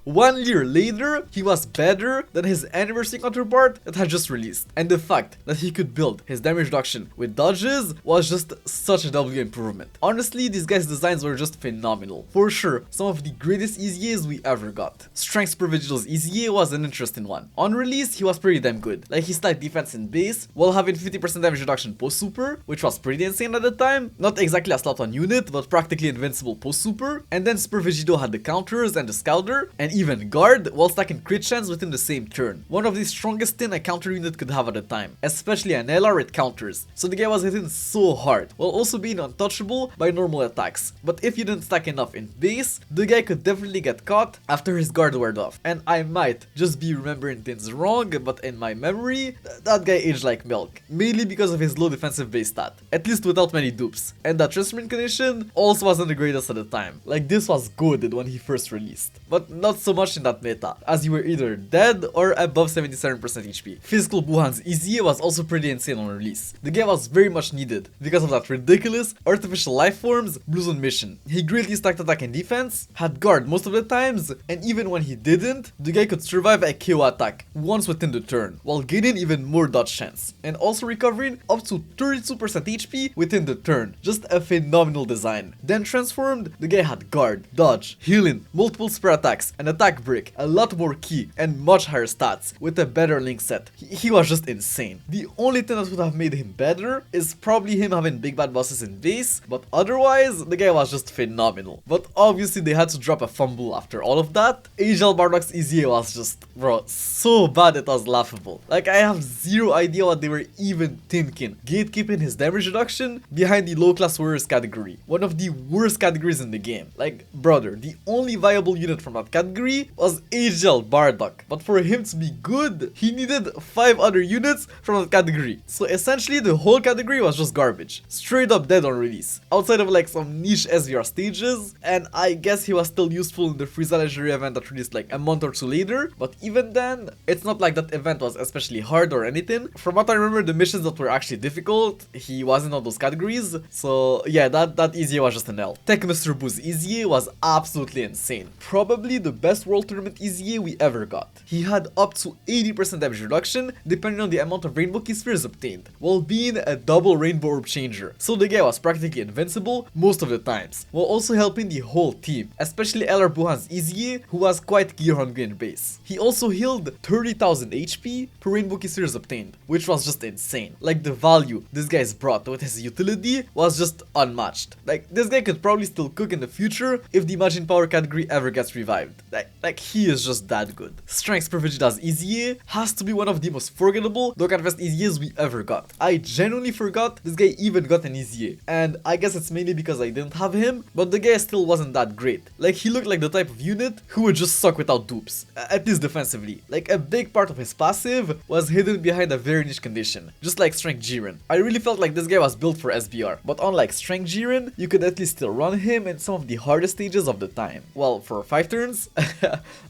[SPEAKER 1] 1 year later, he was better than his anniversary counterpart that had just released. And the fact that he could build his damage reduction with dodges was just such a W improvement. Honestly, these guys' designs were just phenomenal. For sure, some of the greatest EZAs we ever got. Strength Super Vegeta's EZA was an interesting one. On release, he was pretty damn good. Like, he stacked defense in base while having 50% damage reduction post super, which was pretty insane at the time. Not exactly a slot on unit, but practically invincible post super. And then Super Vegito had the counters and the Scalder, and even guard while stacking crit chance within the same turn. One of the strongest thing a counter unit could have at the time, especially an LR with counters. So the guy was hitting so hard, while also being untouchable by normal attacks. But if you didn't stack enough in base, the guy could definitely get caught after his guard wore off. And I might just be remembering things wrong, but in my memory, that guy aged like milk. Mainly because of his low defensive base stat, at least without many dupes. And that transferring condition also wasn't the greatest at the time. Like, this was good when he first released, but not so much in that meta, as you were either dead or above 77% HP. Physical Buhan's EZA was also pretty insane on release. The guy was very much needed because of that ridiculous artificial life forms Blue Zone mission. He greatly stacked attack and defense, had guard most of the times, and even when he didn't, the guy could survive a KO attack once within the turn, while gaining even more dodge chance, and also recovering up to 32% HP within the turn. Just a phenomenal design. Then transformed, the guy had guard, dodge, healing, multiple spare attacks, an attack brick, a lot more ki, and much higher stats with a better link set. He was just insane. The only thing that would have made him better is probably him having big bad bosses in base, but otherwise, the guy was just phenomenal. But obviously they had to drop a fumble after all of that. Angel Bardock's EZA was just, bro, so bad it was laughable. Like, I have zero idea what they were even thinking. Gatekeeping his damage reduction behind the low class warriors category. One of the worst categories in the game. Like, brother, the only viable unit from that category was Angel Bardock. But for him to be good, he needed 5 other units from that category. So essentially the whole category was just garbage. Straight up dead on release. Outside of like some niche SVR stages, and I guess he was still useful in the Frieza Legendary event that released like a month or two later, but even then, it's not like that event was especially hard or anything. From what I remember, the missions that were actually difficult, he wasn't on those categories, so yeah, that EZA was just an L. Tech Mr. Boo's EZA was absolutely insane. Probably the best World Tournament EZA we ever got. He had up to 80% damage reduction depending on the amount of Rainbow Key Spheres obtained, while being a double Rainbow Orb changer, so the guy was practically invincible most of the times, while also helping the whole team, especially LR Buhan's EZA, who was quite gear hungry in base. He also healed 30,000 HP per Rainbow Key Spheres obtained, which was just insane. Like, the value this guy's brought with his utility was just unmatched. Like, this guy could probably still cook in the future if the Imagine Power category ever gets revived. Like he is just that good. Strength Super Vegeta's EZA has to be one of the most forgettable Dokkan Fest EZAs we ever got. I genuinely forgot this guy even got an EZA, and I guess it's mainly because I didn't have him, but the guy still wasn't that great. Like, he looked like the type of unit who would just suck without dupes, at least defensively. Like, a big part of his passive was hidden behind a very niche condition, just like Strength Jiren. I really felt like this guy was built for SBR, but unlike Strength Jiren, you could at least still run him in some of the hardest stages of the time. Well, for 5 turns.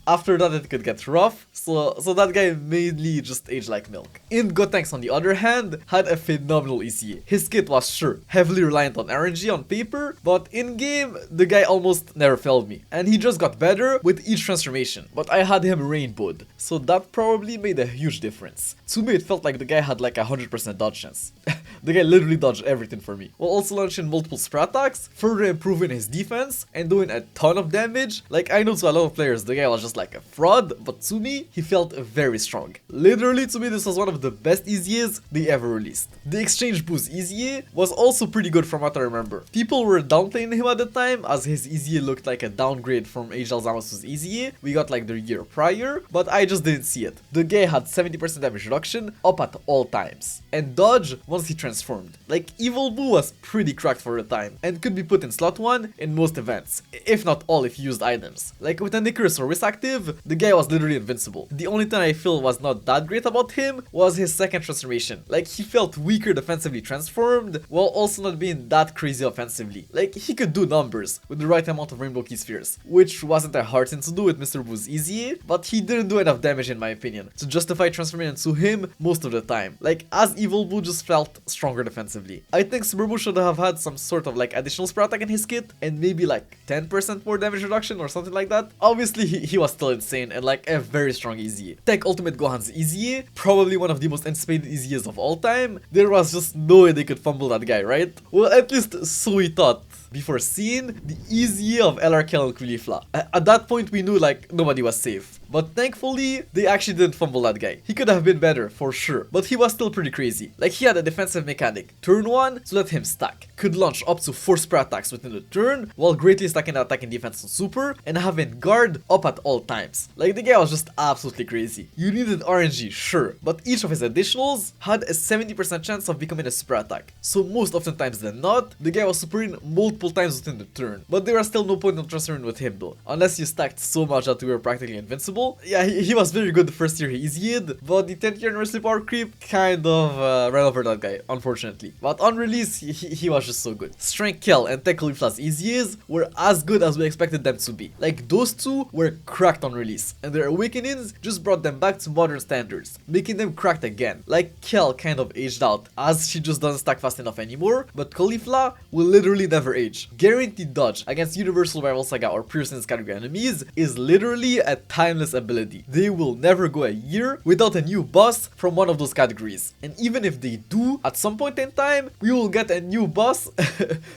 [SPEAKER 1] After that it could get rough, so that guy mainly just aged like milk. In Gotenks, on the other hand, had a phenomenal EZA. His kit was sure heavily reliant on RNG on paper, but in game the guy almost never failed me, and he just got better with each transformation. But I had him rainbowed, so that probably made a huge difference. To me it felt like the guy had like 100% dodge chance. The guy literally dodged everything for me, while also launching multiple sprat attacks, further improving his defense and doing a ton of damage. Like, I know to a lot of players the guy was just like a fraud, but to me he felt very strong. Literally, to me this was one of the best EZAs they ever released. The Exchange Boost EZA was also pretty good from what I remember. People were downplaying him at the time as his EZA looked like a downgrade from Angel Zamasu's EZA we got like the year prior, but I just didn't see it. The guy had 70% damage reduction up at all times, and dodge once he transformed. Like, Evil Boo was pretty cracked for the time, and could be put in slot 1 in most events, if not all if you used items. Like, with an Icarus or Whis active, the guy was literally invincible. The only thing I feel was not that great about him was his second transformation. Like, he felt weaker defensively transformed, while also not being that crazy offensively. Like, he could do numbers with the right amount of Rainbow Key Spheres, which wasn't a hard thing to do with Mr. Boo's EZA, but he didn't do enough damage in my opinion to justify transforming into him most of the time. Like, as Evil Boo just felt stronger defensively. I think Super Boo should have had some sort of like additional spear attack in his kit, and maybe like 10% more damage reduction or something like that. Obviously, he was still insane and like a very strong EZA. Tech Ultimate Gohan's EZA, probably one of the most anticipated EZAs of all time. There was just no way they could fumble that guy, right? Well, at least so we thought, before seeing the EZA of LRKL and Caulifla. At that point we knew like nobody was safe. But thankfully, they actually didn't fumble that guy. He could have been better, for sure, but he was still pretty crazy. Like, he had a defensive mechanic. Turn 1, so let him stack. Could launch up to 4 spear attacks within the turn, while greatly stacking the attack and defense on super, and having guard up at all times. Like, the guy was just absolutely crazy. You needed RNG, sure, but each of his additionals had a 70% chance of becoming a super attack. So most oftentimes than not, the guy was supering multiple times within the turn. But there was still no point in transferring with him though, unless you stacked so much that we were practically invincible. Yeah, he was very good the first year he EZA'd, but the 10th year anniversary power creep kind of ran over that guy, unfortunately. But on release, he was just so good. Strength Kel and Tech Caulifla's EZAs were as good as we expected them to be. Like, those two were cracked on release, and their awakenings just brought them back to modern standards, making them cracked again. Like, Kel kind of aged out, as she just doesn't stack fast enough anymore, but Caulifla will literally never age. Guaranteed dodge against Universal Rival Saga or Pure Sins category enemies is literally a timeless ability. They will never go a year without a new boss from one of those categories. And even if they do, at some point in time, we will get a new boss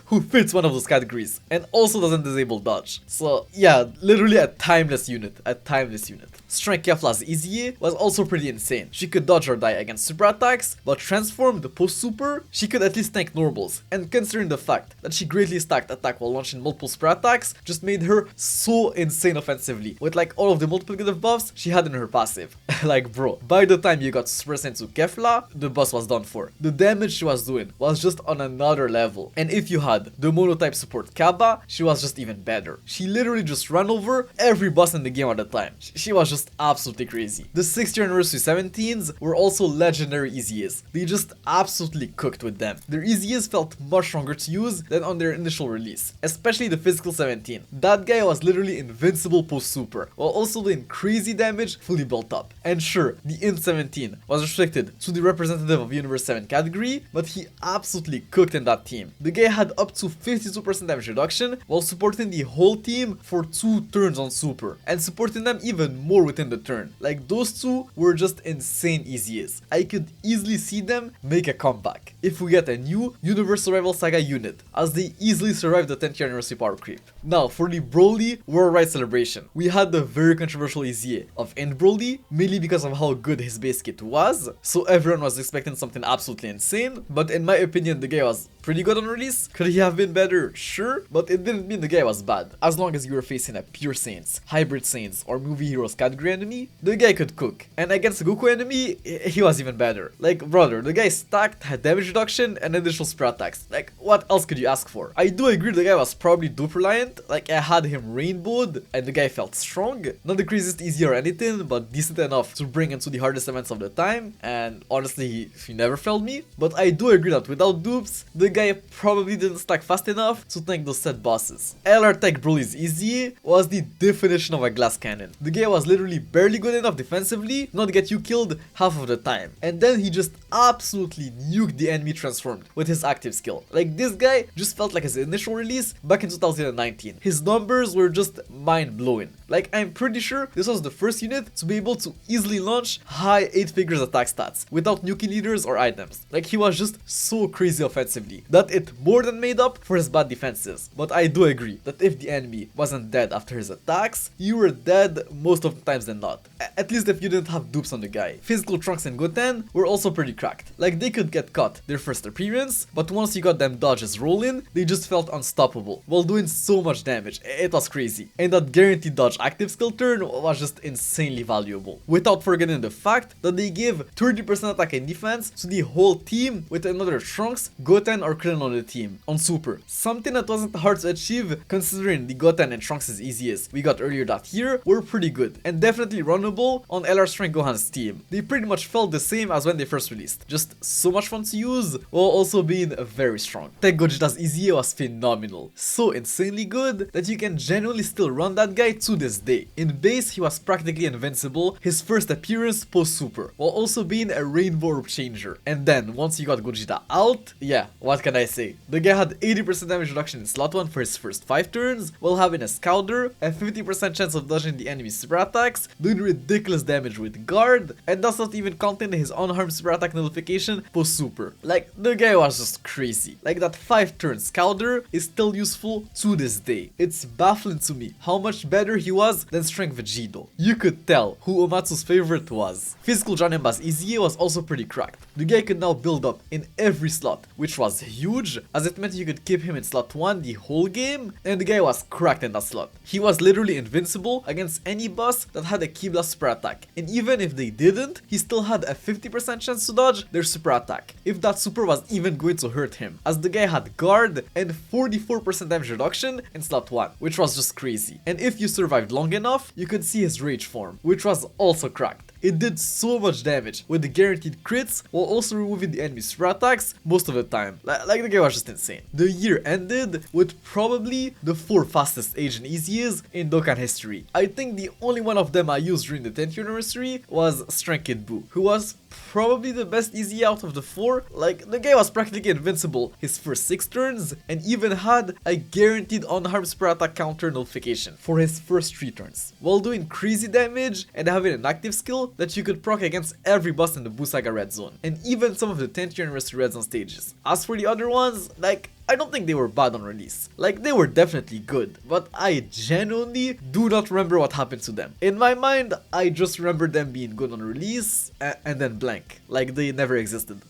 [SPEAKER 1] who fits one of those categories and also doesn't disable dodge. So yeah, literally a timeless unit. A timeless unit. Strength Kefla's EZA was also pretty insane. She could dodge or die against super attacks, but transformed post super, she could at least tank normals. And considering the fact that she greatly stacked attack while launching multiple super attacks, just made her so insane offensively, with like all of the multiplicative buffs she had in her passive. Like, bro, by the time you got Super Saiyan to Kefla, the boss was done for. The damage she was doing was just on another level. And if you had the monotype support Kaba, she was just even better. She literally just ran over every boss in the game at the time. She was just absolutely crazy. The 6th year anniversary 17s were also legendary EZAs. They just absolutely cooked with them. Their EZAs felt much stronger to use than on their initial release, especially the physical 17. That guy was literally invincible post super, while also doing crazy damage fully built up. And sure, the Int 17 was restricted to the representative of Universe 7 category, but he absolutely cooked in that team. The guy had up to 52% damage reduction while supporting the whole team for 2 turns on super, and supporting them even more within the turn. Like, those two were just insane EZAs. I could easily see them make a comeback if we get a new Universal Rival Saga unit, as they easily survived the 10th year anniversary power creep. Now, for the Broly Worldwide Celebration, we had the very controversial EZA of End Broly, mainly because of how good his base kit was, so everyone was expecting something absolutely insane, but in my opinion the guy was pretty good on release. Could he have been better? Sure, but it didn't mean the guy was bad. As long as you were facing a Pure Saints, Hybrid Saints, or Movie Heroes category enemy, the guy could cook. And against a Goku enemy, he was even better. Like, brother, the guy stacked, had damage reduction, and additional spear attacks. Like, what else could you ask for? I do agree the guy was probably dupe reliant. Like, I had him rainbowed, and the guy felt strong. Not the craziest easy or anything, but decent enough to bring into the hardest events of the time. And honestly, he never failed me. But I do agree that without dupes, the guy probably didn't stack fast enough to tank those set bosses. LR Tech Broly's EZA was the definition of a glass cannon. The guy was literally barely good enough defensively not to get you killed half of the time. And then he just absolutely nuked the enemy transformed with his active skill. Like, this guy just felt like his initial release back in 2019. His numbers were just mind-blowing. Like, I'm pretty sure this was the first unit to be able to easily launch high 8 figures attack stats without nuking leaders or items. Like, he was just so crazy offensively that it more than made up for his bad defenses. But I do agree that if the enemy wasn't dead after his attacks, you were dead most of the times than not. At least if you didn't have dupes on the guy. Physical Trunks and Goten were also pretty cracked. Like, they could get caught their first appearance, but once you got them dodges rolling, they just felt unstoppable while doing so much much damage, it was crazy. And that guaranteed dodge active skill turn was just insanely valuable. Without forgetting the fact that they give 30% attack and defense to the whole team with another Trunks, Goten or Krillin on the team, on Super. Something that wasn't hard to achieve considering the Goten and Trunks' EZAs we got earlier that year were pretty good, and definitely runnable on LR Strength Gohan's team. They pretty much felt the same as when they first released, just so much fun to use while also being very strong. Tech Gogeta's EZA was phenomenal, so insanely good that you can genuinely still run that guy to this day. In base he was practically invincible his first appearance post Super, while also being a rainbow orb changer. And then once you got Gogeta out, yeah, what can I say? The guy had 80% damage reduction in slot 1 for his first 5 turns, while having a Scouter, a 50% chance of dodging the enemy's super attacks, doing ridiculous damage with guard, and that's not even counting his unharmed super attack nullification post Super. Like, the guy was just crazy. Like, that 5 turn Scouter is still useful to this day. It's baffling to me how much better he was than Strength Vegito. You could tell who Omatsu's favorite was. Physical Janemba's EZA was also pretty cracked. The guy could now build up in every slot, which was huge, as it meant you could keep him in slot 1 the whole game, and the guy was cracked in that slot. He was literally invincible against any boss that had a Ki Blast super attack, and even if they didn't, he still had a 50% chance to dodge their super attack, if that super was even going to hurt him, as the guy had guard and 44% damage reduction in slot 1, which was just crazy. And if you survived long enough, you could see his rage form, which was also cracked. It did so much damage with the guaranteed crits while also removing the enemy's super attacks most of the time. Like, the game was just insane. The year ended with probably the 4 fastest Asian EZAs in Dokkan history. I think the only one of them I used during the 10th year anniversary was Strength Kid Buu, who was probably the best EZA out of the 4. Like, the guy was practically invincible his first 6 turns and even had a guaranteed unharmed super attack counter nullification for his first 3 turns, while doing crazy damage and having an active skill that you could proc against every boss in the Buu Saga Red Zone, and even some of the 10th year anniversary Red Zone stages. As for the other ones, like, I don't think they were bad on release. Like, they were definitely good, but I genuinely do not remember what happened to them. In my mind, I just remember them being good on release and then blank. Like, they never existed.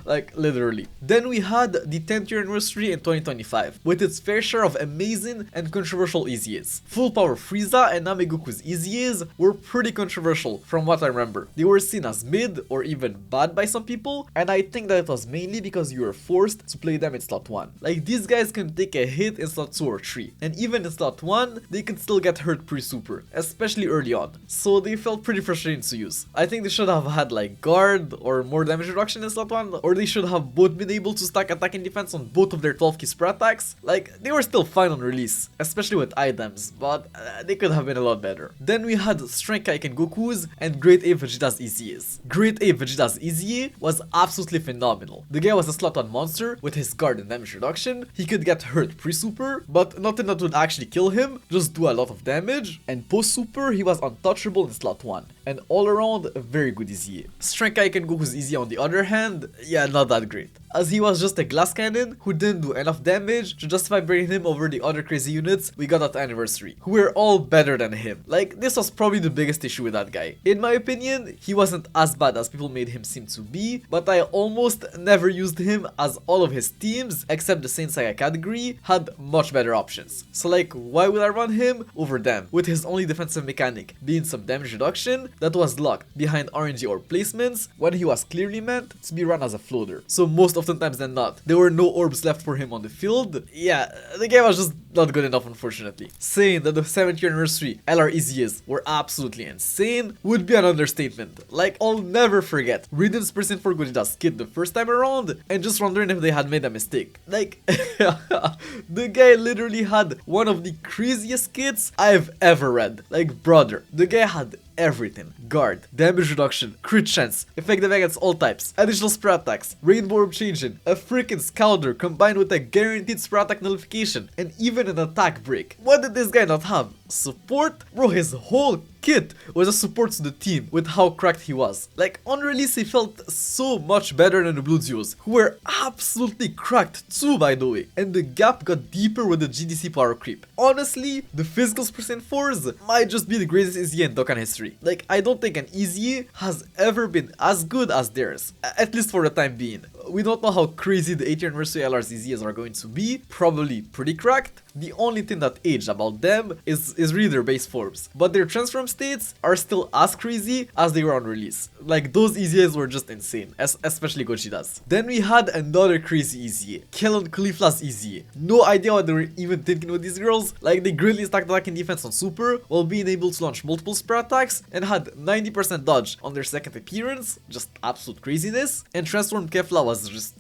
[SPEAKER 1] Like, literally. Then we had the 10th year anniversary in 2025, with its fair share of amazing and controversial EZAs. Full Power Frieza and Namegoku's EZAs were pretty controversial from what I remember. They were seen as mid or even bad by some people, and I think that it was mainly because you were forced to play them in slot 1. Like, these guys can take a hit in slot 2 or 3, and even in slot 1, they can still get hurt pre-super, especially early on, so they felt pretty frustrating to use. I think they should have had like guard or more damage reduction in slot 1, or they should have both been able to stack attack and defense on both of their 12 key super attacks. Like, they were still fine on release, especially with items, but they could have been a lot better. Then we had Strength Kaiken Goku's and Great Ape Vegeta's EZAs. Great Ape Vegeta's EZA was absolutely phenomenal. The guy was a slot 1 monster with his guard and damage reduction. He could get hurt pre-super, but nothing that would actually kill him, just do a lot of damage, and post-super he was untouchable in slot 1, and all around a very good EZA. Strength Kaiken Goku's EZA on the other hand, yeah, not that great, as he was just a glass cannon who didn't do enough damage to justify bringing him over the other crazy units we got at anniversary, who were all better than him. Like, this was probably the biggest issue with that guy. In my opinion, he wasn't as bad as people made him seem to be, but I almost never used him, as all of his teams, except the Saint Saga category, had much better options. So like, why would I run him over them, with his only defensive mechanic being some damage reduction that was locked behind RNG or placements when he was clearly meant to be run as a floater. So most oftentimes than not, there were no orbs left for him on the field. Yeah, the game was just not good enough, unfortunately. Saying that the 7th year anniversary LR EZAs were absolutely insane would be an understatement. Like, I'll never forget reading this person for Gogeta's kit the first time around and just wondering if they had made a mistake. Like, the guy literally had one of the craziest kits I've ever read. Like, brother, the guy had everything. Guard, damage reduction, crit chance, effective against all types, additional spread attacks, rainbow orb changing, a freaking Scouter combined with a guaranteed spread attack nullification, and even an attack break. What did this guy not have? Support? Bro, his whole kit was a support to the team with how cracked he was. Like, on release he felt so much better than the Blue Duos, who were absolutely cracked too, by the way, and the gap got deeper with the GDC power creep. Honestly, the physicals percent 4s might just be the greatest EZA in Dokkan history. Like, I don't think an EZA has ever been as good as theirs, at least for the time being. We don't know how crazy the 8th year anniversary LR's EZAs are going to be, probably pretty cracked, The only thing that aged about them is really their base forms, but their transform states are still as crazy as they were on release. Like, those EZAs were just insane, especially Gojida's. Then we had another crazy EZA, Kellon Caulifla's EZA. No idea what they were even thinking with these girls. Like, they greatly stacked attack and defense on super while being able to launch multiple super attacks and had 90% dodge on their second appearance, just absolute craziness. And transformed Kefla was just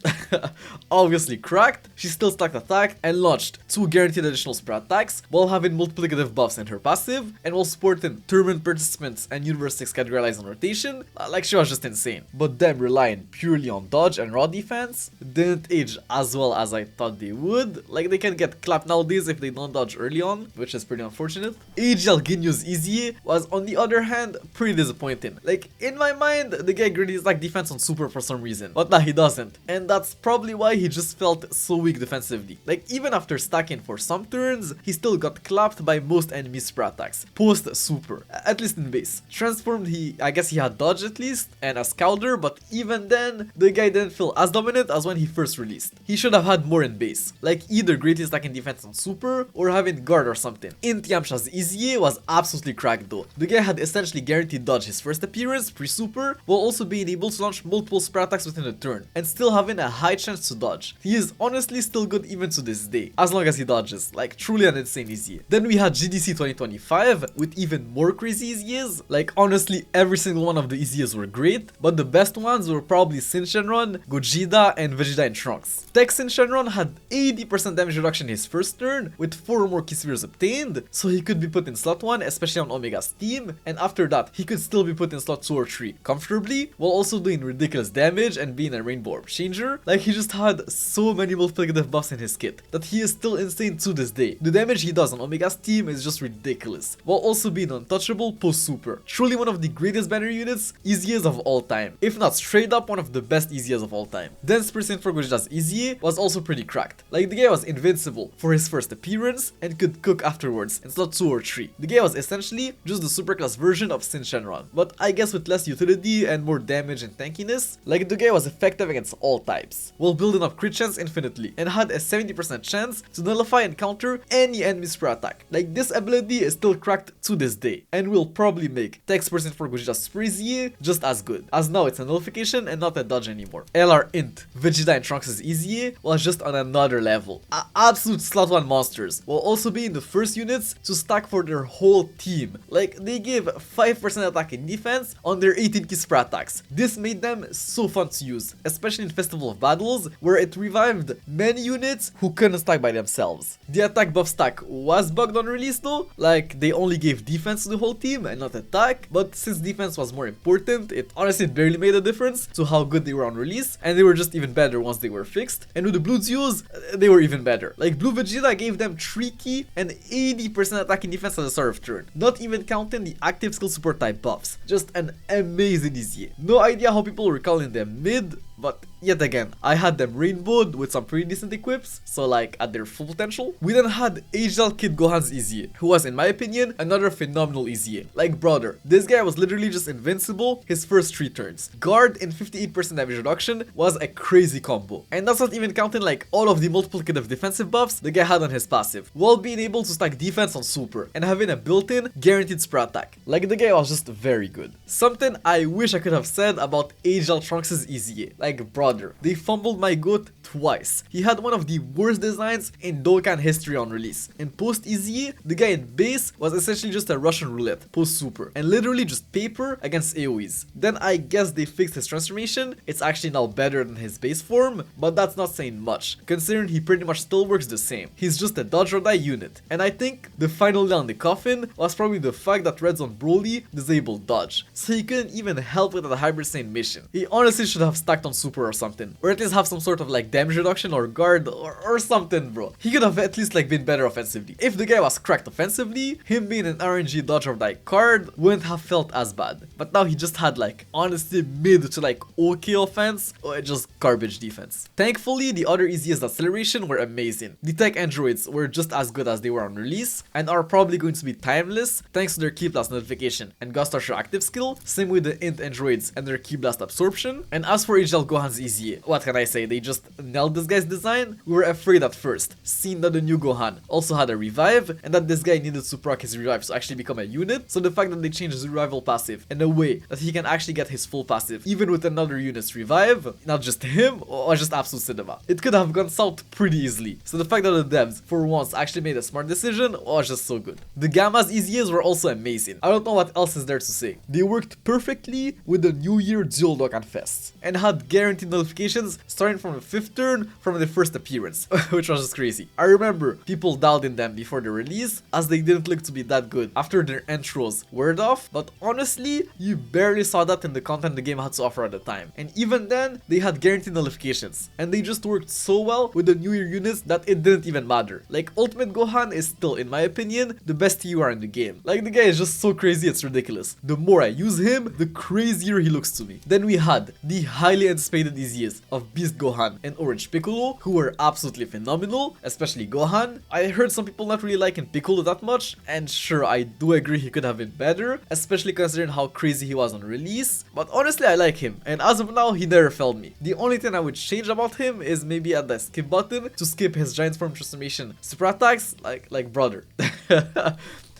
[SPEAKER 1] obviously cracked. She still stacked attack and launched 2 guaranteed additional super attacks while having multiplicative buffs in her passive and while supporting tournament participants and Universe 6 categorized on rotation. Like, she was just insane. But them relying purely on dodge and raw defense didn't age as well as I thought they would. Like, they can get clapped nowadays if they don't dodge early on, which is pretty unfortunate. AGL Ginyu's EZA was on the other hand pretty disappointing. Like, in my mind, the guy greatly stacked defense on super for some reason, but nah, he doesn't, and that's probably why he just felt so weak defensively. Like, even after stacking for some turns, he still got clapped by most enemy super attacks post super, at least in base. Transformed, I guess he had dodge at least and a scalder, but even then the guy didn't feel as dominant as when he first released. He should have had more in base, like either greatly stacking defense on super or having guard or something. In Yamcha's EZA was absolutely cracked though. The guy had essentially guaranteed dodge his first appearance pre-super while also being able to launch multiple super attacks within a turn and still having a high chance to dodge. He is honestly still good even to this day, as long as he dodges. Like, truly an insane EZA. Then we had GDC 2025 with even more crazy EZAs. Like, honestly, every single one of the EZAs were great, but the best ones were probably Sin Shenron, Gogeta, and Vegeta in Trunks. Tech Sin Shenron had 80% damage reduction his first turn with 4 more key spheres obtained, so he could be put in slot 1, especially on Omega's team, and after that he could still be put in slot 2 or 3 comfortably while also doing ridiculous damage and being a Rainbow Orb changer. Like, he just had so many multiplicative buffs in his kit that he is still insane to this day. The damage he does on Omega's team is just ridiculous, while also being untouchable post super. Truly one of the greatest banner units, EZAs of all time, if not straight up one of the best EZAs of all time. Then Spirits for Gogeta's EZA was also pretty cracked. Like, the guy was invincible for his first appearance and could cook afterwards in slot 2 or 3. The guy was essentially just the superclass version of Sin Shenron, but I guess with less utility and more damage and tankiness. Like, the guy was effective against all types, while building up crit chance infinitely, and had a 70% chance to nullify and counter any enemy super attack. Like, this ability is still cracked to this day, and will probably make Text Person for Gogeta's Super EZA just as good, as now it's a nullification and not a dodge anymore. LR Int, Vegeta and Trunks' EZA was just on another level. Absolute slot 1 monsters, while also being the first units to stack for their whole team. Like, they gave 5% attack and defense on their 18 key super attacks. This made them so fun to use, especially in Festival of Battles, where it revived many units who couldn't stack by themselves. The attack buff stack was bugged on release though, like they only gave defense to the whole team and not attack, but since defense was more important, it honestly barely made a difference to how good they were on release, and they were just even better once they were fixed. And with the blue Zeus, they were even better. Like, Blue Vegeta gave them 3 key and 80% attack and defense at the start of turn, not even counting the active skill support type buffs. Just an amazing EZA. No idea how people were calling them mid, but yet again, I had them rainbowed with some pretty decent equips, so like at their full potential. We then had HL Kid Gohan's EZA, who was in my opinion another phenomenal EZA. Like, brother, this guy was literally just invincible his first 3 turns. Guard and 58% damage reduction was a crazy combo, and that's not even counting like all of the multiplicative defensive buffs the guy had on his passive, while being able to stack defense on super and having a built-in guaranteed super attack. Like, the guy was just very good. Something I wish I could have said about HL Trunks' EZA. Like, brother, they fumbled my goat twice. He had one of the worst designs in Dokkan history on release. In post EZA, the guy in base was essentially just a Russian roulette post super, and literally just paper against AoEs. Then I guess they fixed his transformation. It's actually now better than his base form, but that's not saying much, considering he pretty much still works the same. He's just a dodge or die unit. And I think the final nail in the coffin was probably the fact that Red Zone Broly disabled dodge, so he couldn't even help with the Hybrid Saiyan mission. He honestly should have stacked on super or something, or at least have some sort of like damage reduction or guard or something, bro. He could have at least like been better offensively. If the guy was cracked offensively, him being an RNG dodge or die card wouldn't have felt as bad. But now he just had like honestly mid to like okay offense or just garbage defense. Thankfully, the other EZA's acceleration were amazing. The tech androids were just as good as they were on release and are probably going to be timeless thanks to their Ki Blast notification and Ghost Archer active skill, same with the int androids and their Ki Blast absorption. And as for HL of Gohan's EZA. What can I say, they just nailed this guy's design. We were afraid at first, seeing that the new Gohan also had a revive, and that this guy needed to proc his revive to actually become a unit, so the fact that they changed his revival passive in a way that he can actually get his full passive, even with another unit's revive, not just him, was just absolute cinema. It could have gone south pretty easily, so the fact that the devs, for once, actually made a smart decision was just so good. The Gamma's EZAs were also amazing. I don't know what else is there to say. They worked perfectly with the New Year Dual Dokkan Fests, and had guaranteed notifications starting from the 5th turn from the first appearance, which was just crazy. I remember people doubting them before the release, as they didn't look to be that good after their intros word off, but honestly, you barely saw that in the content the game had to offer at the time. And even then, they had guaranteed notifications, and they just worked so well with the New Year units that it didn't even matter. Like, Ultimate Gohan is still, in my opinion, the best TUR in the game. Like, the guy is just so crazy, it's ridiculous. The more I use him, the crazier he looks to me. Then we had the highly anticipated EZAs of Beast Gohan and Orange Piccolo, who were absolutely phenomenal, especially Gohan. I heard some people not really liking Piccolo that much, and sure, I do agree he could have been better, especially considering how crazy he was on release, but honestly I like him, and as of now he never failed me. The only thing I would change about him is maybe at the skip button to skip his giant form transformation super attacks, like brother.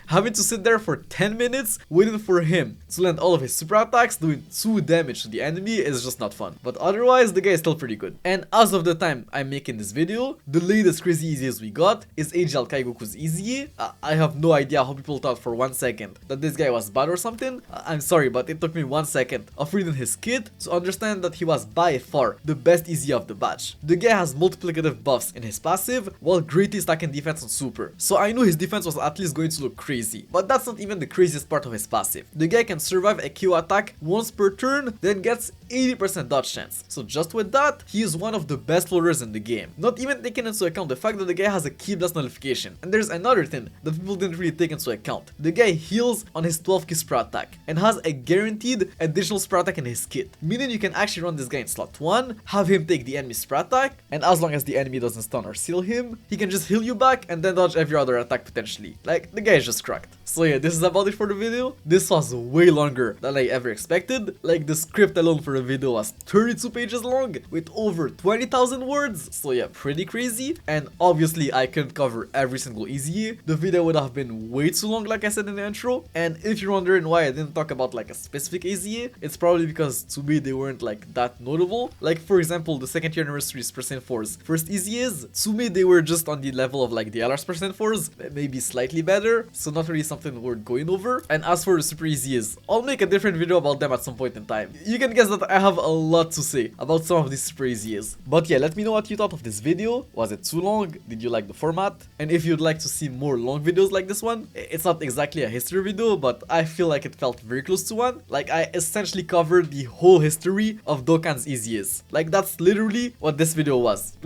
[SPEAKER 1] Having to sit there for 10 minutes waiting for him to land all of his super attacks doing 2 damage to the enemy is just not fun. But otherwise, the guy is still pretty good. And as of the time I'm making this video, the latest crazy EZAs we got is AGL Kaigoku's EZA. I have no idea how people thought for 1 second that this guy was bad or something. I'm sorry, but it took me 1 second of reading his kit to understand that he was by far the best EZA of the batch. The guy has multiplicative buffs in his passive, while greatly stacking defense on super. So I knew his defense was at least going to look crazy. But that's not even the craziest part of his passive. The guy can survive a KO attack once per turn, then gets 80% dodge chance. So just with that, he is one of the best loaders in the game. Not even taking into account the fact that the guy has a key blast notification. And there's another thing that people didn't really take into account. The guy heals on his 12 key super attack and has a guaranteed additional super attack in his kit. Meaning you can actually run this guy in slot 1, have him take the enemy super attack, and as long as the enemy doesn't stun or seal him, he can just heal you back and then dodge every other attack potentially. Like, the guy is just cracked. So yeah, this is about it for the video. This was way longer than I ever expected. Like, the script alone for the video was 32 pages long with over 20,000 words. So yeah, pretty crazy. And obviously I couldn't cover every single EZA. The video would have been way too long, like I said in the intro. And if you're wondering why I didn't talk about like a specific EZA, it's probably because to me they weren't like that notable. Like, for example, the 2nd year anniversary's percent 4's first EZAs, to me they were just on the level of like the LR's percent 4's, maybe slightly better. So not really something worth going over. And as for the super EZAs, I'll make a different video about them at some point in time. You can guess that I have a lot to say about some of these super EZAs. But yeah, let me know what you thought of this video. Was it too long? Did you like the format? And if you'd like to see more long videos like this one, it's not exactly a history video, but I feel like it felt very close to one. Like, I essentially covered the whole history of Dokkan's EZAs. Like, that's literally what this video was.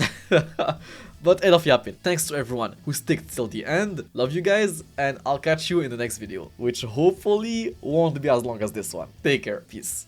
[SPEAKER 1] But enough yapping. Thanks to everyone who stuck till the end. Love you guys, and I'll catch you in the next video, which hopefully won't be as long as this one. Take care. Peace.